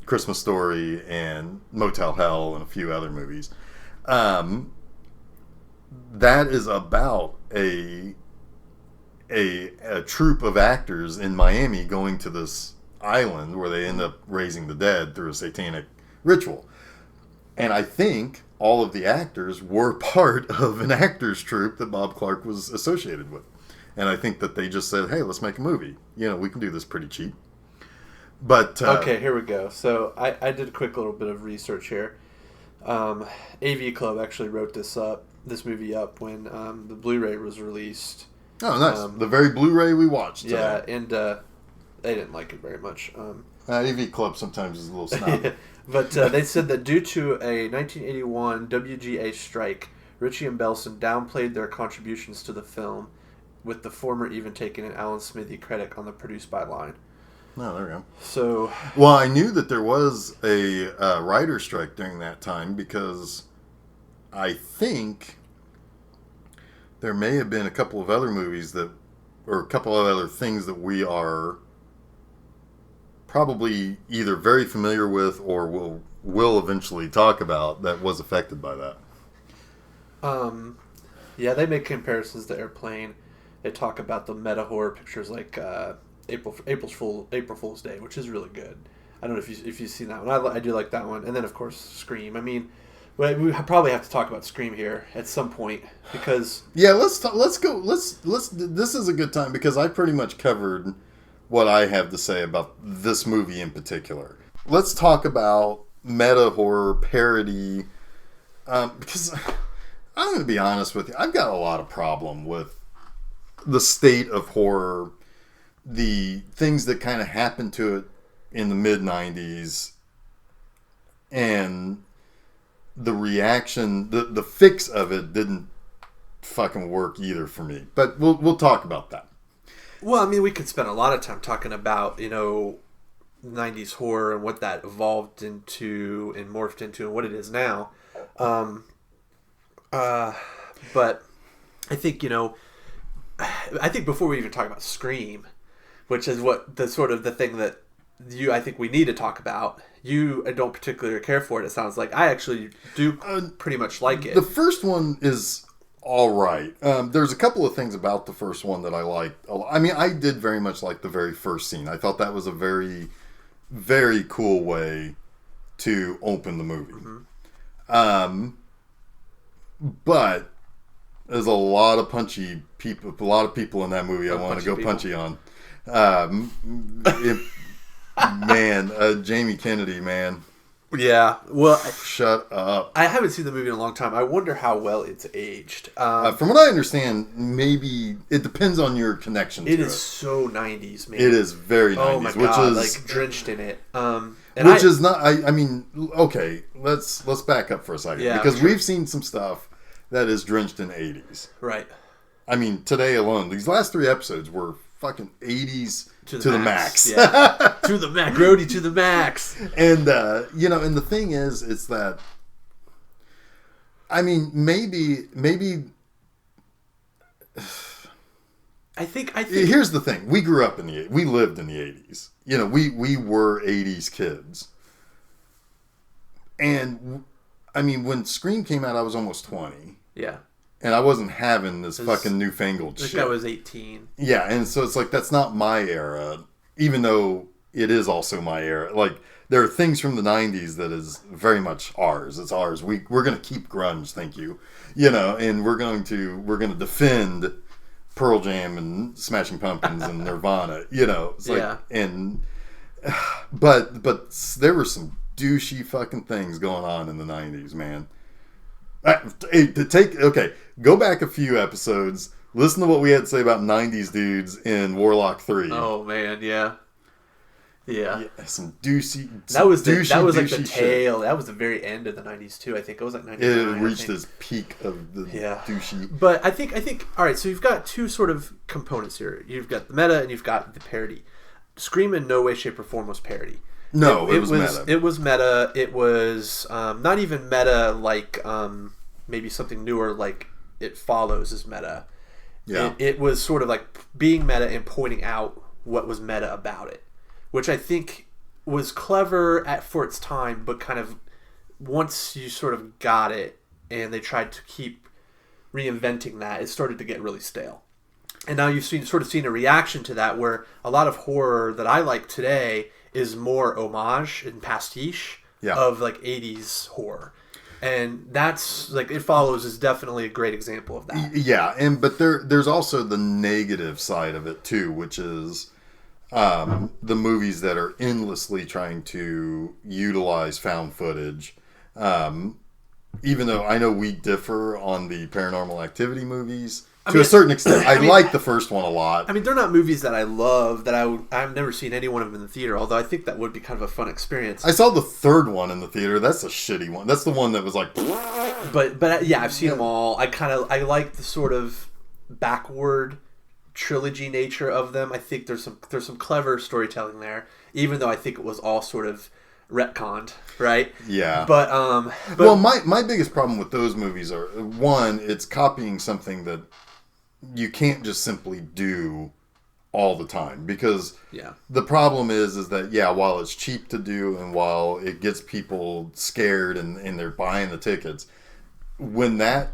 Christmas Story and Motel Hell and a few other movies. That is about a troupe of actors in Miami going to this island where they end up raising the dead through a satanic ritual. And I think all of the actors were part of an actors troupe that Bob Clark was associated with. And I think that they just said, hey, let's make a movie. We can do this pretty cheap. But okay, here we go. So I did a quick little bit of research here. AV Club actually wrote this movie up when the Blu-ray was released. Oh, nice. The very Blu-ray we watched. Yeah, and they didn't like it very much. AV Club sometimes is a little snobby. But they said that due to a 1981 WGA strike, Ritchie and Belson downplayed their contributions to the film, with the former even taking an Alan Smithy credit on the produced by line. Oh, there we go. So, well, I knew that there was a writer's strike during that time because I think there may have been a couple of other movies or a couple of other things that we are probably either very familiar with or will eventually talk about that was affected by that. Yeah, they make comparisons to Airplane. They talk about the meta horror pictures like April Fool's Day, which is really good. I don't know if you've seen that one. I do like that one, and then of course Scream. I mean, we probably have to talk about Scream here at some point because let's go. This is a good time because I pretty much covered what I have to say about this movie in particular. Let's talk about meta horror parody because I'm going to be honest with you. I've got a lot of problem with the state of horror, the things that kind of happened to it in the mid-90s, and the reaction, the fix of it didn't fucking work either for me. But we'll talk about that. Well, I mean, we could spend a lot of time talking about, 90s horror and what that evolved into and morphed into and what it is now. But I think, before we even talk about Scream, which is what the sort of the thing that I think we need to talk about. You don't particularly care for it, it sounds like. I actually do pretty much like it. The first one is all right. There's a couple of things about the first one that I liked. I mean, I did very much like the very first scene. I thought that was a very, very cool way to open the movie. Mm-hmm. But There's a lot of punchy people. A lot of people in that movie. I want to go punchy on. Jamie Kennedy, man. Yeah. Well, shut up. I haven't seen the movie in a long time. I wonder how well it's aged. From what I understand, maybe it depends on your connection to it. It is so 90s, man. It is very 90s. Oh my God, which is like drenched in it. Is not. I mean, okay. Let's back up for a second because we've seen some stuff that is drenched in 80s. Right. I mean, today alone, these last 3 episodes were fucking 80s to the max. Yeah. To the max. Grody to the max. And, and the thing is, it's that, I mean, maybe. I think. Here's the thing. We grew up we lived in the 80s. We were 80s kids. And, I mean, when Scream came out, I was almost 20. Yeah. And I wasn't having this fucking newfangled shit. I was 18. Yeah, and so it's like, that's not my era, even though it is also my era. Like, there are things from the 90s that is very much ours. It's ours. We're going to keep grunge, thank you. And we're going to defend Pearl Jam and Smashing Pumpkins and Nirvana. It's like, but there were some douchey fucking things going on in the 90s, man. Go back a few episodes. Listen to what we had to say about 90s dudes in Warlock 3. Oh man, yeah. Some douchey. That was like the shit. tail. That was the very end of the 90s too. I think it was like 99. It reached its peak of the douchey. But I think. All right, so you've got two sort of components here. You've got the meta and you've got the parody. Scream in no way, shape, or form was parody. No, it was meta. It was meta. It was not even meta like maybe something newer like It Follows is meta. Yeah. It was sort of like being meta and pointing out what was meta about it, which I think was clever for its time, but kind of once you sort of got it and they tried to keep reinventing that, it started to get really stale. And now you've seen a reaction to that where a lot of horror that I like today is more homage and pastiche of like 80s horror. And that's like It Follows is definitely a great example of that. Yeah, but there's also the negative side of it too, which is the movies that are endlessly trying to utilize found footage. Even though I know we differ on the Paranormal Activity movies to a certain extent. I like the first one a lot. I mean, they're not movies that I love. I've never seen any one of them in the theater. Although I think that would be kind of a fun experience. I saw the third one in the theater. That's a shitty one. That's the one that was like. But yeah, I've seen them all. I like the sort of backward trilogy nature of them. I think there's some clever storytelling there, even though I think it was all sort of retconned, right? Yeah. But well, my biggest problem with those movies are, one, it's copying something that you can't just simply do all the time, because the problem is that while it's cheap to do and while it gets people scared and they're buying the tickets, when that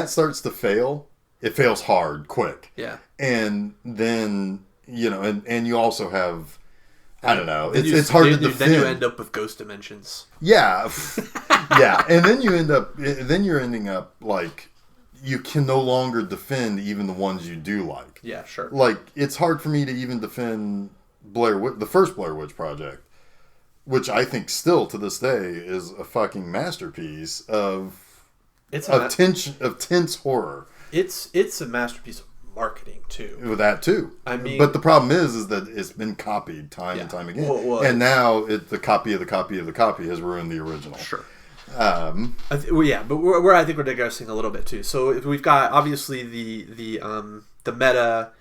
starts to fail, it fails hard, quick. Yeah. And then, and you also have, I don't know, it's hard to defend. Then you end up with ghost dimensions. Yeah. Yeah. And then you're ending up like, you can no longer defend even the ones you do like. Yeah, sure. Like, it's hard for me to even defend the first Blair Witch Project, which I think still to this day is a fucking masterpiece of tense horror. It's a masterpiece of marketing too. With that too. I mean, but the problem is that it's been copied time and time again, and now the copy of the copy of the copy has ruined the original. Sure. But I think we're digressing a little bit too. So we've got obviously the meta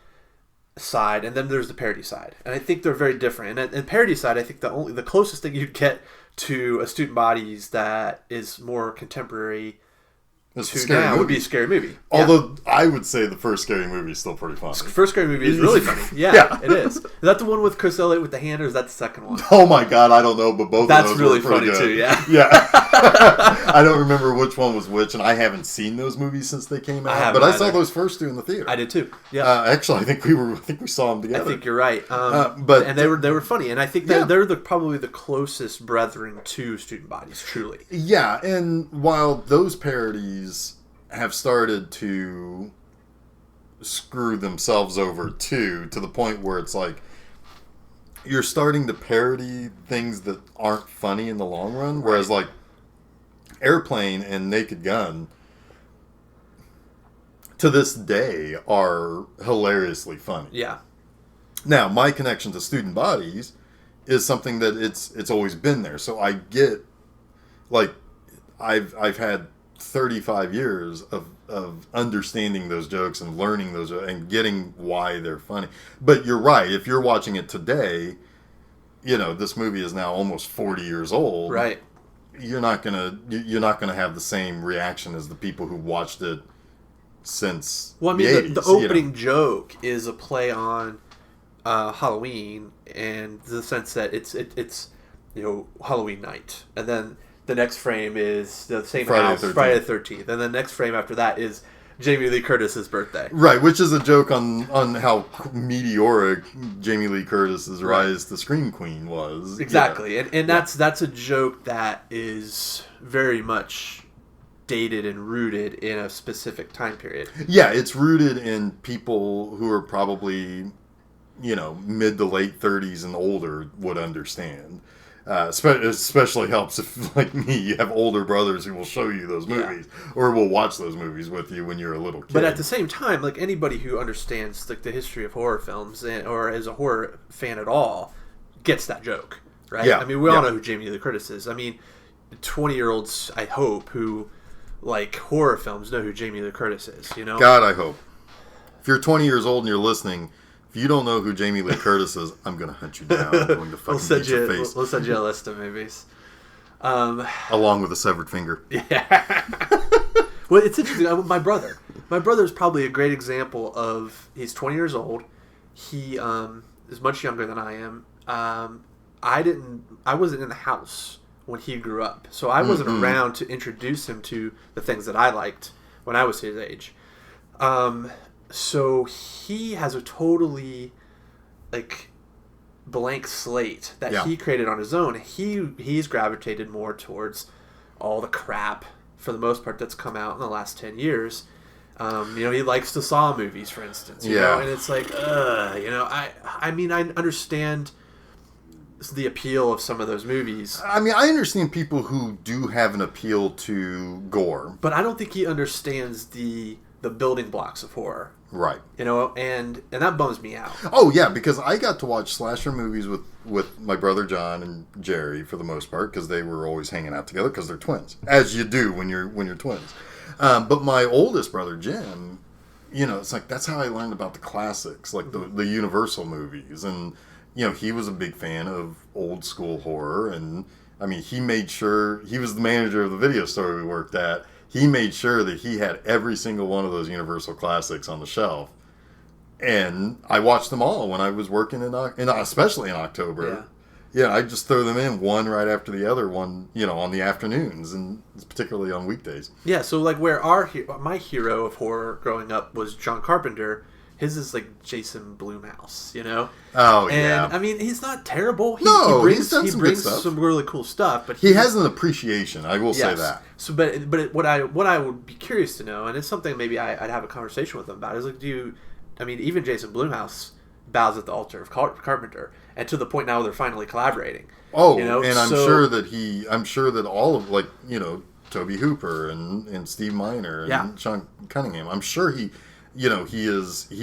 side, and then there's the parody side, and I think they're very different. And parody side, I think the closest thing you'd get to A Student Bodies that is more contemporary It's a to scary now would movie. be a scary movie. Although I would say the first Scary Movie is still pretty funny. First Scary Movie is really funny. Yeah, Yeah. it is. Is that the one with Chris Elliott with the hand, or is that the second one? Oh my god, I don't know, but both That's of those really were pretty funny good. too, yeah. Yeah. I don't remember which one was which, and I haven't seen those movies since they came out. haven't But I saw either. those first two in the theater. I did too. Yeah. Actually, I think we saw them together. I think you're right. but and they were funny, and I think Yeah. they're probably the closest brethren to Student Bodies, truly. Yeah, and while those parodies have started to screw themselves over too, to the point where it's like you're starting to parody things that aren't funny in the long run, whereas like Airplane and Naked Gun to this day are hilariously funny. Yeah. Now, my connection to Student Bodies is something that it's always been there. So I get, like, I've had 35 years of understanding those jokes and learning those and getting why they're funny. But you're right. If you're watching it today, you know, this movie is now almost 40 years old. Right. You're not gonna have the same reaction as the people who watched it since. Well, I mean, the, the 80s, opening joke is a play on Halloween, and the sense that it's Halloween night, and then the next frame is the same house, Friday the 13th, and the next frame after that is Jamie Lee Curtis's birthday. Right, which is a joke on how meteoric Jamie Lee Curtis's rise to Scream Queen was. Exactly, and that's a joke that is very much dated and rooted in a specific time period. Yeah, it's rooted in people who are probably, mid to late 30s and older would understand. Especially helps if, like me, you have older brothers who will show you those movies or will watch those movies with you when you're a little kid. But at the same time, like anybody who understands the history of horror films or is a horror fan at all gets that joke, right? Yeah. I mean, we all know who Jamie Lee Curtis is. I mean, 20-year-olds, I hope, who like horror films know who Jamie Lee Curtis is, God, I hope. If you're 20 years old and you're listening, if you don't know who Jamie Lee Curtis is, I'm going to hunt you down. I'm going to fucking beat your face. We'll send you a list of movies. Along with a severed finger. Yeah. Well, it's interesting. My brother is probably a great example of, he's 20 years old. He is much younger than I am. I wasn't in the house when he grew up. So I wasn't around to introduce him to the things that I liked when I was his age. So he has a totally blank slate that he created on his own. He's gravitated more towards all the crap, for the most part, that's come out in the last 10 years. He likes the Saw movies, for instance. You know? And it's like, I mean, I understand the appeal of some of those movies. I mean, I understand people who do have an appeal to gore, but I don't think he understands the building blocks of horror. Right. And that bums me out. Oh yeah, because I got to watch slasher movies with my brother John and Jerry for the most part, because they were always hanging out together because they're twins, as you do when you're twins. But my oldest brother Jim, it's like that's how I learned about the classics, like the Universal movies, and he was a big fan of old school horror, and I mean he made sure he was the manager of the video store we worked at. He made sure that he had every single one of those Universal classics on the shelf. And I watched them all when I was working especially in October. Yeah, I just throw them in one right after the other one, on the afternoons, and particularly on weekdays. Yeah, so like where my hero of horror growing up was John Carpenter. His is like Jason Blumhouse, Oh, and, yeah. I mean, he's not terrible. He he's done he some brings good stuff. some really cool stuff, but he has an appreciation. I will say that. So, but what I would be curious to know, and it's something maybe I'd have a conversation with him about, is like, even Jason Blumhouse bows at the altar of Carpenter, and to the point now where they're finally collaborating. Oh, and I'm sure that all of Toby Hooper and Steve Miner and Sean Cunningham, I'm sure he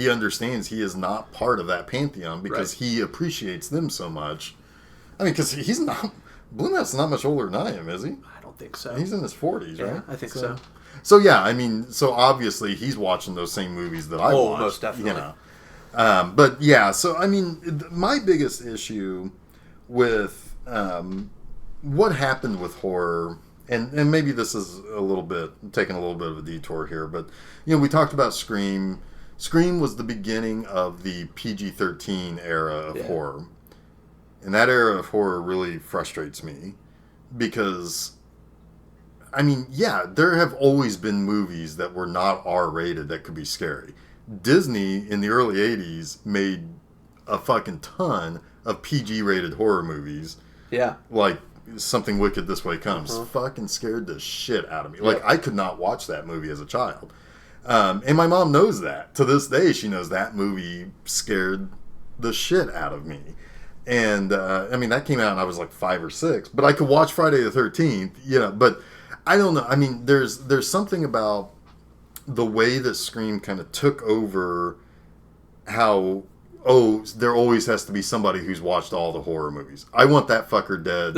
understands he is not part of that pantheon because he appreciates them so much. I mean, because he's not, Blumhouse is not much older than I am, is he? I don't think so. He's in his 40s, right? I think so. So yeah, I mean, so obviously he's watching those same movies that I watched. Most definitely. But yeah, so I mean, my biggest issue with what happened with horror and maybe this is taking a little bit of a detour here, but we talked about Scream. Scream was the beginning of the PG-13 era of horror. And that era of horror really frustrates me because, there have always been movies that were not R-rated that could be scary. Disney in the early 80s made a fucking ton of PG-rated horror movies. Yeah. Like Something Wicked This Way Comes. Fucking scared the shit out of me. Yep. Like, I could not watch that movie as a child. And my mom knows that. To this day, she knows that movie scared the shit out of me. And, that came out and I was like 5 or 6. But I could watch Friday the 13th, but I don't know. There's something about the way that Scream kind of took over how... there always has to be somebody who's watched all the horror movies. I want that fucker dead.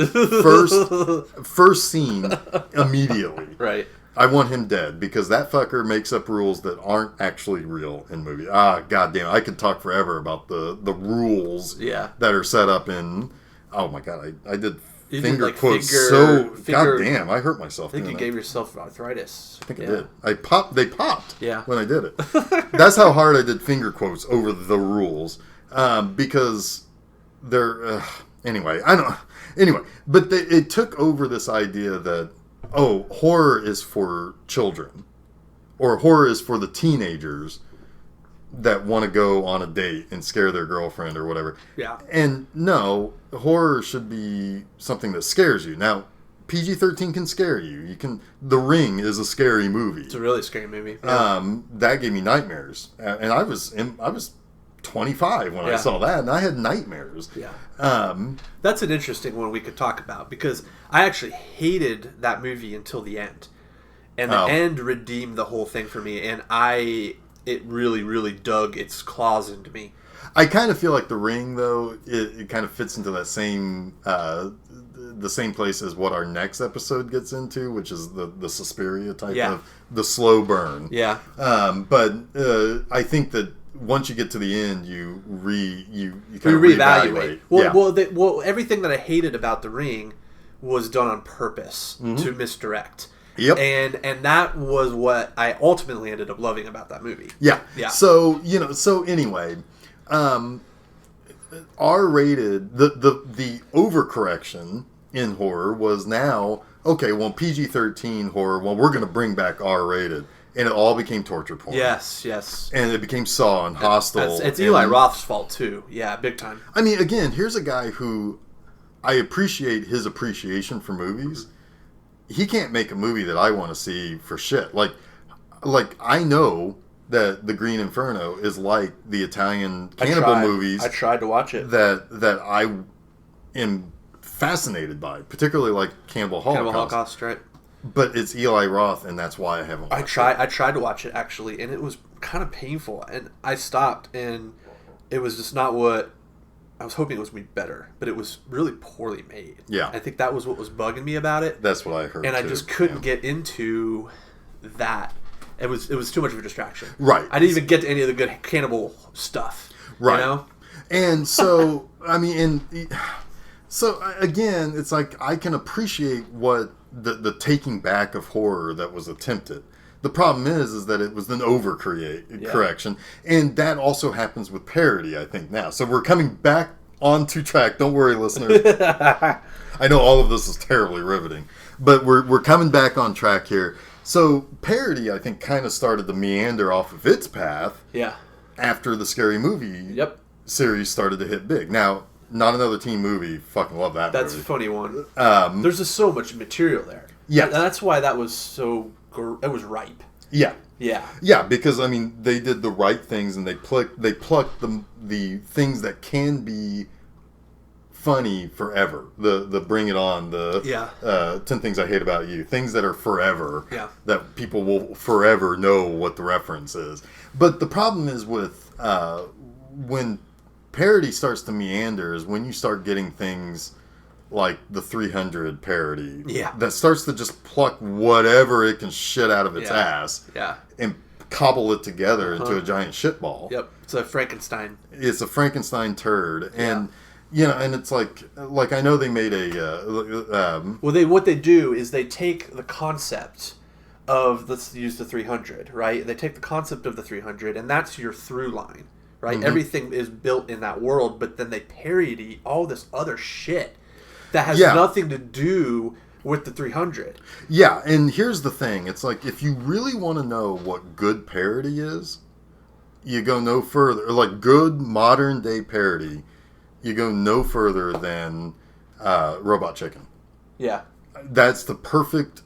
First scene, immediately. Right. I want him dead because that fucker makes up rules that aren't actually real in movies. Goddamn! I could talk forever about the rules that are set up in. Oh my god! I did finger quotes goddamn! I hurt myself. I think you gave yourself arthritis. I think I did. They popped. When I did it. That's how hard I did finger quotes over the rules because they're anyway. I don't. Anyway, but it took over this idea that. Horror is for children. Or horror is for the teenagers that want to go on a date and scare their girlfriend or whatever. Yeah. And no, horror should be something that scares you. Now, PG-13 can scare you. The Ring is a scary movie. It's a really scary movie. Yeah. That gave me nightmares. And I was 25 when I saw that, and I had nightmares. Yeah. That's an interesting one we could talk about, because I actually hated that movie until the end. And the end redeemed the whole thing for me, and it really, really dug its claws into me. I kind of feel like The Ring, though, it kind of fits into that same the same place as what our next episode gets into, which is the Suspiria type of the slow burn. Yeah. But I think that once you get to the end, you kind of reevaluate. Well, everything that I hated about The Ring was done on purpose to misdirect. Yep. And that was what I ultimately ended up loving about that movie. Yeah. Yeah. So, anyway, R-rated, the overcorrection in horror was now, PG-13 horror, we're going to bring back R-rated. And it all became torture porn. Yes, yes. And it became Saw and Hostel. It's Eli Roth's fault, too. Yeah, big time. Again, here's a guy who I appreciate his appreciation for movies. He can't make a movie that I want to see for shit. Like I know that The Green Inferno is like the Italian cannibal movies. I tried to watch it. That I am fascinated by, particularly like Cannibal Holocaust. Cannibal Holocaust, right. But it's Eli Roth, and that's why I haven't watched it. I tried to watch it, actually, and it was kind of painful. And I stopped, and it was just not what... I was hoping it was going to be better, but it was really poorly made. Yeah. I think that was what was bugging me about it. That's what I heard, and I just couldn't get into that. It was too much of a distraction. Right. I didn't even get to any of the good cannibal stuff. Right. You know? And so, so again, it's like I can appreciate what... The taking back of horror that was attempted. The problem is that it was an correction, and that also happens with parody, I think, now. So we're coming back onto track. Don't worry, listeners. I know all of this is terribly riveting, but we're coming back on track here. So parody, I think, kind of started to meander off of its path. Yeah. After the Scary Movie series started to hit big. Now, Not Another Teen Movie. Fucking love that movie. That's a funny one. There's just so much material there. Yeah. And that's why that was so... It was ripe. Yeah. Yeah. Yeah, because, they did the right things, and they plucked the things that can be funny forever. The Bring It On, 10 Things I Hate About You. Things that are forever. Yeah. That people will forever know what the reference is. But the problem is with... when... parody starts to meander is when you start getting things like the 300 parody that starts to just pluck whatever it can shit out of its ass and cobble it together into a giant shitball. Yep. It's a Frankenstein. It's a Frankenstein turd. And and it's like I know they made a what they do is they take the concept of, let's use the 300, right? They take the concept of the 300, and that's your through line, right? Mm-hmm. Everything is built in that world, but then they parody all this other shit that has nothing to do with the 300. Yeah, and here's the thing. It's like, if you really want to know what good parody is, you go no further. Like, good modern-day parody, you go no further than Robot Chicken. Yeah. That's the perfect...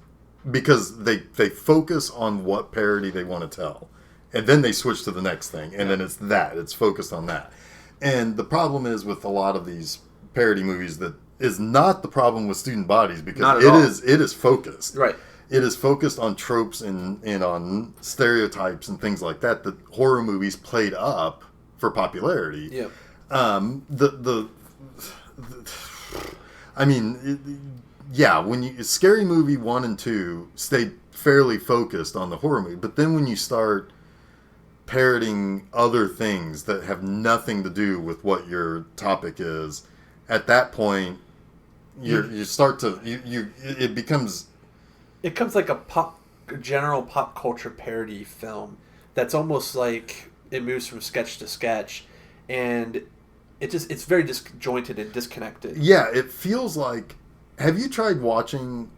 Because they focus on what parody they want to tell. And then they switch to the next thing. And then it's focused on that. And the problem is with a lot of these parody movies that is not the problem with Student Bodies, because it is focused. Right. It is focused on tropes and on stereotypes and things like that horror movies played up for popularity. Yeah. When Scary Movie 1 and 2 stayed fairly focused on the horror movie, but then when you start parroting other things that have nothing to do with what your topic is, at that point, it becomes Yeah, it feels like. Have you tried watching,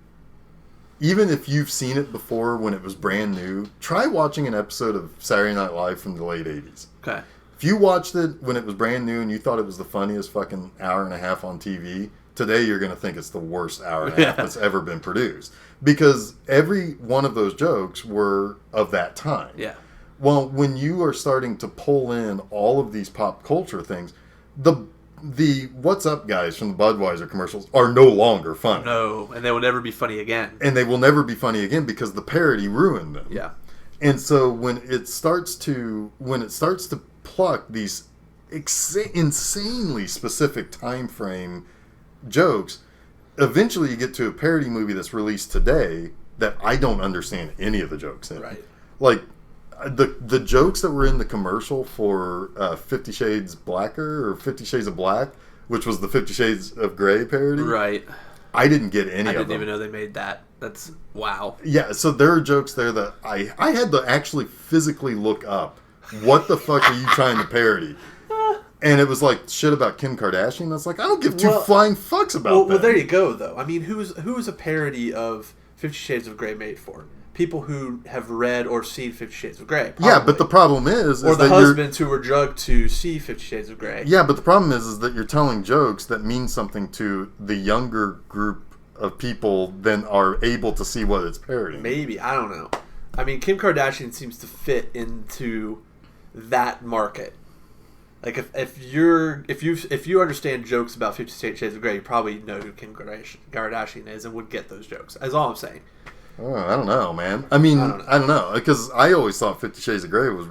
even if you've seen it before when it was brand new, try watching an episode of Saturday Night Live from the late 80s. Okay. If you watched it when it was brand new and you thought it was the funniest fucking hour and a half on TV, today you're going to think it's the worst hour and a half that's ever been produced. Because every one of those jokes were of that time. Yeah. Well, when you are starting to pull in all of these pop culture things, the What's Up guys from the Budweiser commercials are no longer funny. No, and they will never be funny again. And they will never be funny again because the parody ruined them. Yeah. And so when it starts to pluck these insanely specific time frame jokes, eventually you get to a parody movie that's released today that I don't understand any of the jokes in. Right. Like, the jokes that were in the commercial for 50 Shades Blacker or 50 Shades of Black, which was the 50 Shades of Grey parody. Right. I didn't get any of them. I didn't even know they made that. That's wow. Yeah, so there are jokes there that I had to actually physically look up. What the fuck are you trying to parody? And it was like shit about Kim Kardashian. That's like, I don't give two flying fucks about that. Well, there you go, though. I mean, who's a parody of 50 Shades of Grey made for? People who have read or seen 50 Shades of Grey. Probably. Yeah, but the problem is or the husbands who were drugged to see 50 Shades of Grey. Yeah, but the problem is that you're telling jokes that mean something to the younger group of people than are able to see what it's parodying. Maybe, I don't know. I mean, Kim Kardashian seems to fit into that market. Like if you understand jokes about 50 Shades of Grey, you probably know who Kim Kardashian is and would get those jokes. That's all I'm saying. Oh, I don't know, man. I mean, I don't know. Because I always thought 50 Shades of Grey was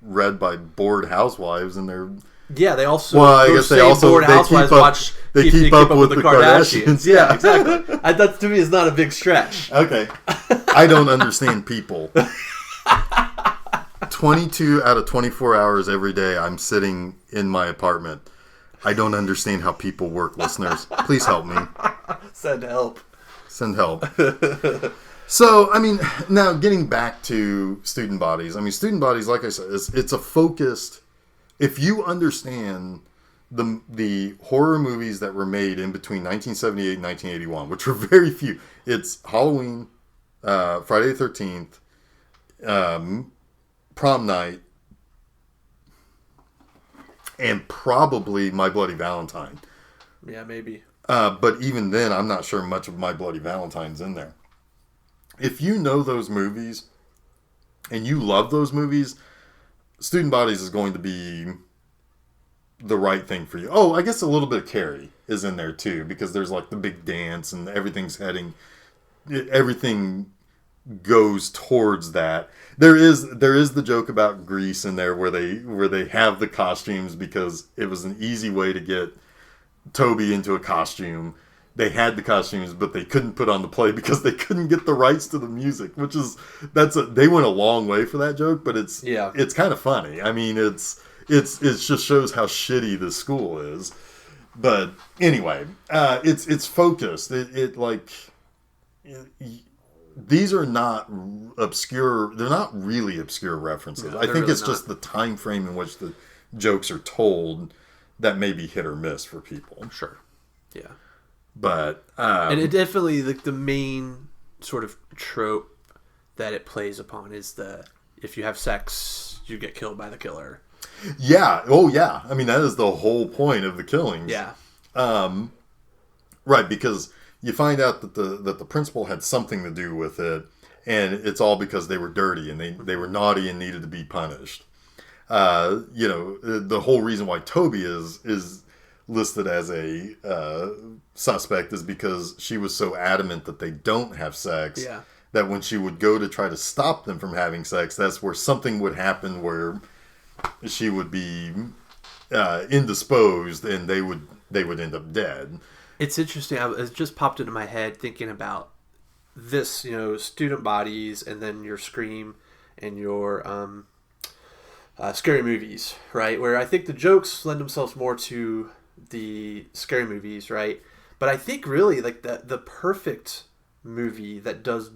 read by bored housewives and they're... Yeah, they also... Well, I guess they also... Bored housewives keep up with the Kardashians. Yeah, exactly. That, to me, is not a big stretch. Okay. I don't understand people. 22 out of 24 hours every day, I'm sitting in my apartment. I don't understand how people work, listeners. Please help me. Send help. Send help. So, I mean, now getting back to Student Bodies. I mean, Student Bodies, like I said, it's a focused... If you understand the horror movies that were made in between 1978 and 1981, which were very few. It's Halloween, Friday the 13th, Prom Night, and probably My Bloody Valentine. Yeah, maybe. But even then, I'm not sure much of My Bloody Valentine's in there. If you know those movies, and you love those movies, Student Bodies is going to be the right thing for you. Oh, I guess a little bit of Carrie is in there too, because there's like the big dance and everything goes towards that. There is the joke about Grease in there where they have the costumes because it was an easy way to get Toby into a costume. They had the costumes, but they couldn't put on the play because they couldn't get the rights to the music, they went a long way for that joke, but it's kind of funny. I mean, it just shows how shitty this school is. But anyway, it's focused. These are not obscure. They're not really obscure references. No, I think really it's just the time frame in which the jokes are told that may be hit or miss for people. Sure. Yeah. But and it definitely the main sort of trope that it plays upon is if you have sex, you get killed by the killer. Yeah. Oh, yeah. I mean, that is the whole point of the killings. Yeah. Right, because you find out that the principal had something to do with it, and it's all because they were dirty and they were naughty and needed to be punished. The whole reason why Toby is listed as a suspect is because she was so adamant that they don't have sex. Yeah. That when she would go to try to stop them from having sex, that's where something would happen where she would be indisposed and they would end up dead. It's interesting. It just popped into my head thinking about this, student bodies, and then your Scream and your scary movies, right? Where I think the jokes lend themselves more to the scary movies, right? But I think really like the perfect movie that does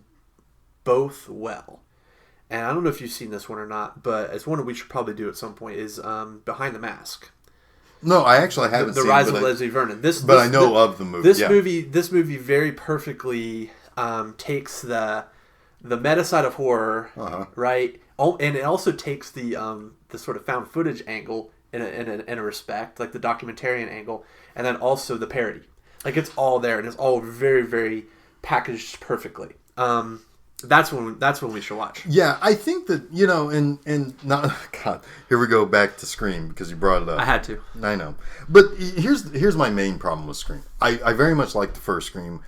both well, and I don't know if you've seen this one or not, but it's one that we should probably do at some point, is Behind the Mask. No, I actually haven't seen The Rise of Leslie Vernon. But I know of the movie. This movie very perfectly takes the meta side of horror, right? Oh, and it also takes the sort of found footage angle in a respect, like the documentarian angle, and then also the parody. Like it's all there, and it's all very, very packaged perfectly. That's when we should watch. Yeah, I think that, and not, God, here we go back to Scream because you brought it up. I had to. I know. But here's my main problem with Scream. I very much liked the first Scream.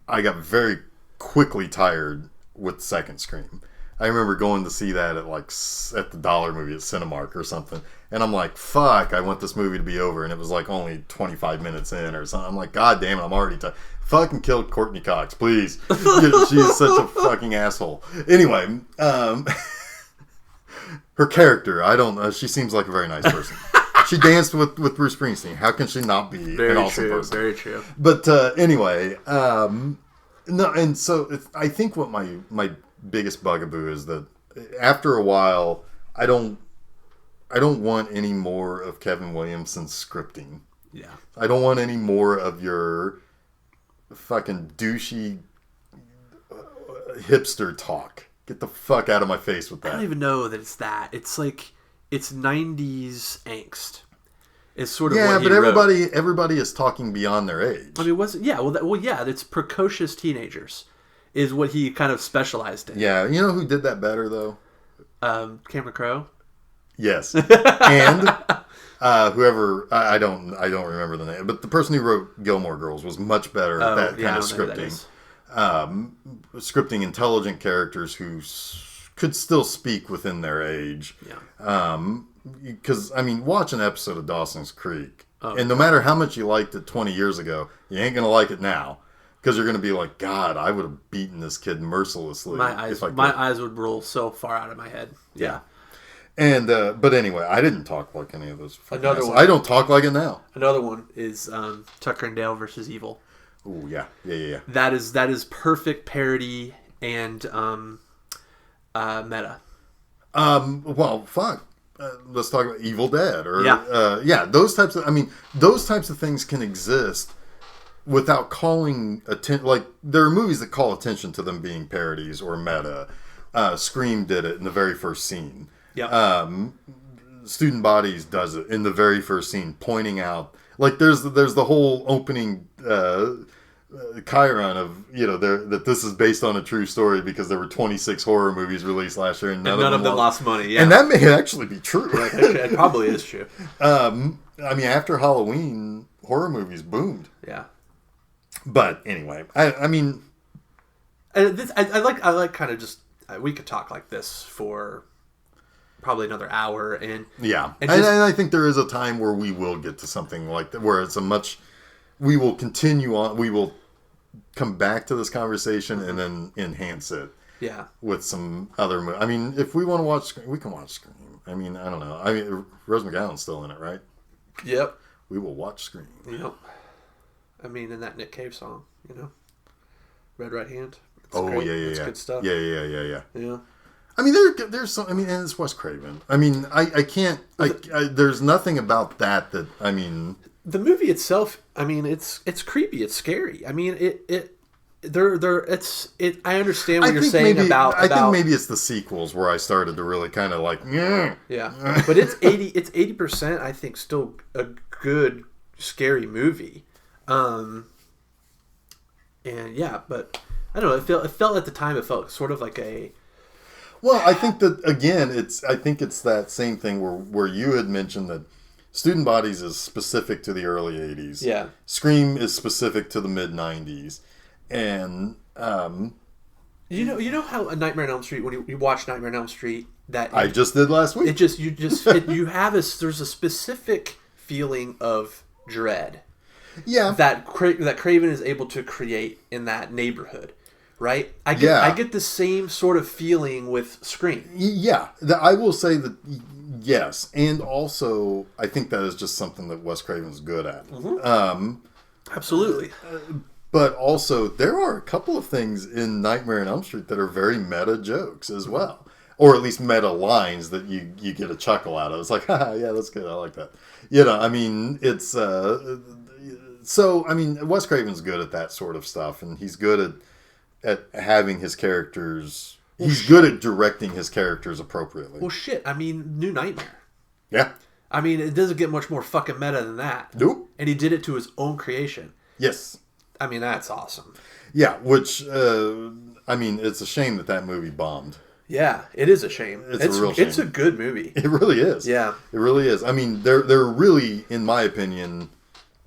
I got very quickly tired with the second Scream. I remember going to see that at the Dollar Movie at Cinemark or something. And I'm like, fuck, I want this movie to be over. And it was like only 25 minutes in or something. I'm like, God damn it, I'm already tired. Fucking kill Courtney Cox, please. She's such a fucking asshole. Anyway, her character, I don't know. She seems like a very nice person. She danced with Bruce Springsteen. How can she not be an awesome person? Very true. But anyway, no, and so I think what my biggest bugaboo is that after a while, I don't want any more of Kevin Williamson's scripting. Yeah. I don't want any more of your fucking douchey hipster talk. Get the fuck out of my face with that. I don't even know that it's that. It's like it's 90s angst. It's sort of what he but wrote. everybody is talking beyond their age. I mean, it's precocious teenagers is what he kind of specialized in. Yeah, you know who did that better though? Cameron Crowe. Yes, and whoever I don't remember the name, but the person who wrote Gilmore Girls was much better at that kind of scripting. Scripting intelligent characters who could still speak within their age. Yeah. Because watch an episode of Dawson's Creek, and no matter how much you liked it 20 years ago, you ain't gonna like it now. Because you're going to be like, God, I would have beaten this kid mercilessly. My eyes would roll so far out of my head. Yeah. And but anyway, I didn't talk like any of those. Another one. I don't talk like it now. Another one is Tucker and Dale versus Evil. Oh yeah. That is perfect parody and meta. Well, fuck. Let's talk about Evil Dead or those types of things can exist without calling attention. Like there are movies that call attention to them being parodies or meta. Scream did it in the very first scene. Yep. Student Bodies does it in the very first scene, pointing out like there's the whole opening chyron of that this is based on a true story because there were 26 horror movies released last year and none of them lost money. Yeah. And that may actually be true. Yeah, it probably is true. After Halloween, horror movies boomed. Yeah. But anyway, I like kind of just we could talk like this for probably another hour and I think there is a time where we will get to something like that where it's we will continue on, we will come back to this conversation and then enhance it with some other if we want to watch Scream, we can watch Scream. I don't know. Rose McGowan's still in it, right? Yep. we will watch Scream. Yep. I mean, in that Nick Cave song, Red Right Hand. It's Oh, great. yeah. It's good stuff. Yeah. Yeah. I mean, there's some. I mean, and it's Wes Craven. I mean, I can't. There's nothing about that. I mean, the movie itself. I mean, it's creepy. It's scary. I mean, I understand what you're saying about. I think maybe it's the sequels where I started to really kind of like. Yeah. But it's 80%. I think still a good scary movie. And yeah, but I don't know. It felt at the time. It felt sort of like a. Well, I think that again, I think it's that same thing where you had mentioned that Student Bodies is specific to the early '80s. Yeah. Scream is specific to the mid ’90s, and you know how a Nightmare on Elm Street, when you watch Nightmare on Elm Street, that I just did last week. You have there's a specific feeling of dread. Yeah. That Craven is able to create in that neighborhood. Right? I get the same sort of feeling with Scream. Yeah. I will say that, yes. And also, I think that is just something that Wes Craven's good at. Mm-hmm. Absolutely. But also, there are a couple of things in Nightmare on Elm Street that are very meta jokes as well. Or at least meta lines that you get a chuckle out of. It's like, yeah, that's good. I like that. I mean, it's... so, I mean, Wes Craven's good at that sort of stuff. And he's good at having his characters... He's good at directing his characters appropriately. Well, shit. I mean, New Nightmare. Yeah. I mean, it doesn't get much more fucking meta than that. Nope. And he did it to his own creation. Yes. I mean, that's awesome. Yeah, which, I mean, it's a shame that movie bombed. Yeah, it is a shame. It's a real shame. It's a good movie. It really is. Yeah. It really is. I mean, there are really, in my opinion...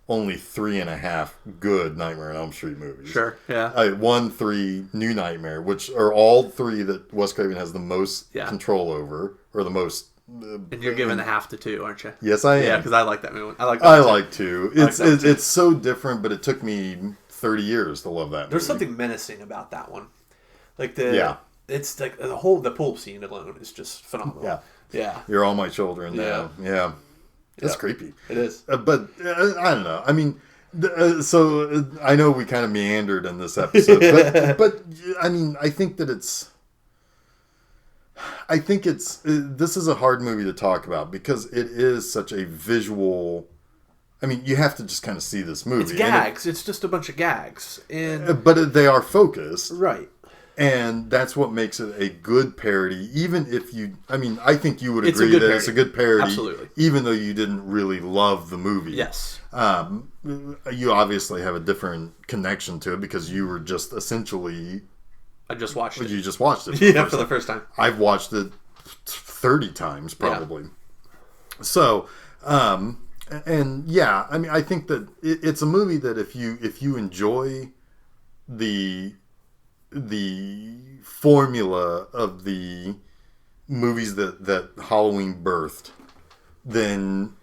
only 3.5 good Nightmare on Elm Street movies. Sure, yeah. 1, 3, New Nightmare, which are all three that Wes Craven has the most control over, or the most... and you're giving the half to 2, aren't you? Yes, I am. Yeah, because I like that movie. I like 2. It's so different, but it took me 30 years to love that movie. There's something menacing about that one. Like it's like the pool scene alone is just phenomenal. Yeah. You're all my children now. Yeah. It's creepy. It is. But I don't know. I mean, so I know we kind of meandered in this episode, but I mean, I think it's this is a hard movie to talk about because it is such a visual. I mean, you have to just kind of see this movie. It's gags. It's just a bunch of gags, but they are focused, right? And that's what makes it a good parody, even if you... I mean, I think you would agree that it's a good parody. Absolutely. Even though you didn't really love the movie. Yes. You obviously have a different connection to it because you were just essentially... I just watched it. You just watched it for the first time. I've watched it 30 times, probably. Yeah. So, and yeah, I mean, I think that it's a movie that if you enjoy the formula of the movies that Halloween birthed, then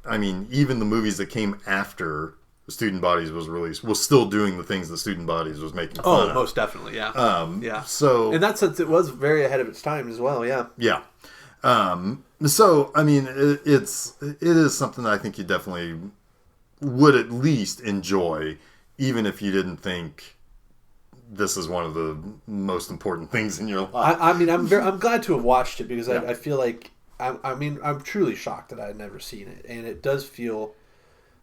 I mean, even the movies that came after Student Bodies was released was still doing the things that Student Bodies was making fun of. Most definitely, yeah. Yeah. So in that sense, it was very ahead of its time as well. Yeah. Yeah. So I mean, it is something that I think you definitely would at least enjoy, even if you didn't think this is one of the most important things in your life. I mean, I'm glad to have watched it because I feel like I'm truly shocked that I had never seen it, and it does feel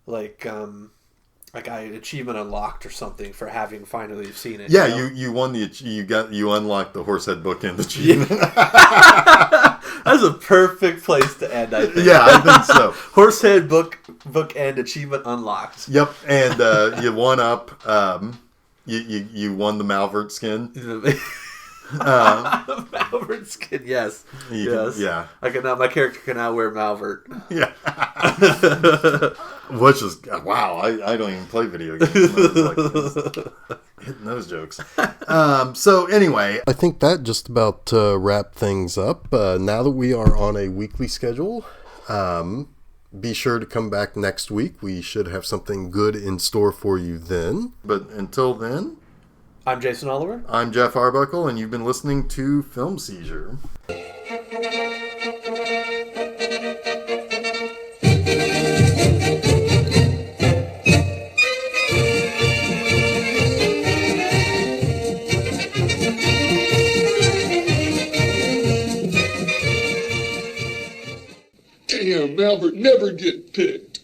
like I achievement unlocked or something for having finally seen it. Yeah, you won you unlocked the Horsehead bookend achievement. Yeah. That's a perfect place to end, I think. Yeah, I think so. Horsehead bookend achievement unlocked. Yep, and you won up. You won the Malvert skin. Malvert skin, yes. Yes. Yeah. My character can now wear Malvert. Yeah. Which is wow. I don't even play video games. Hitting those jokes. So anyway, I think that just about wrapped things up. Now that we are on a weekly schedule, be sure to come back next week. We should have something good in store for you then. But until then, I'm Jason Oliver. I'm Geoff Arbuckle, and you've been listening to Film Seizure. Albert never get picked.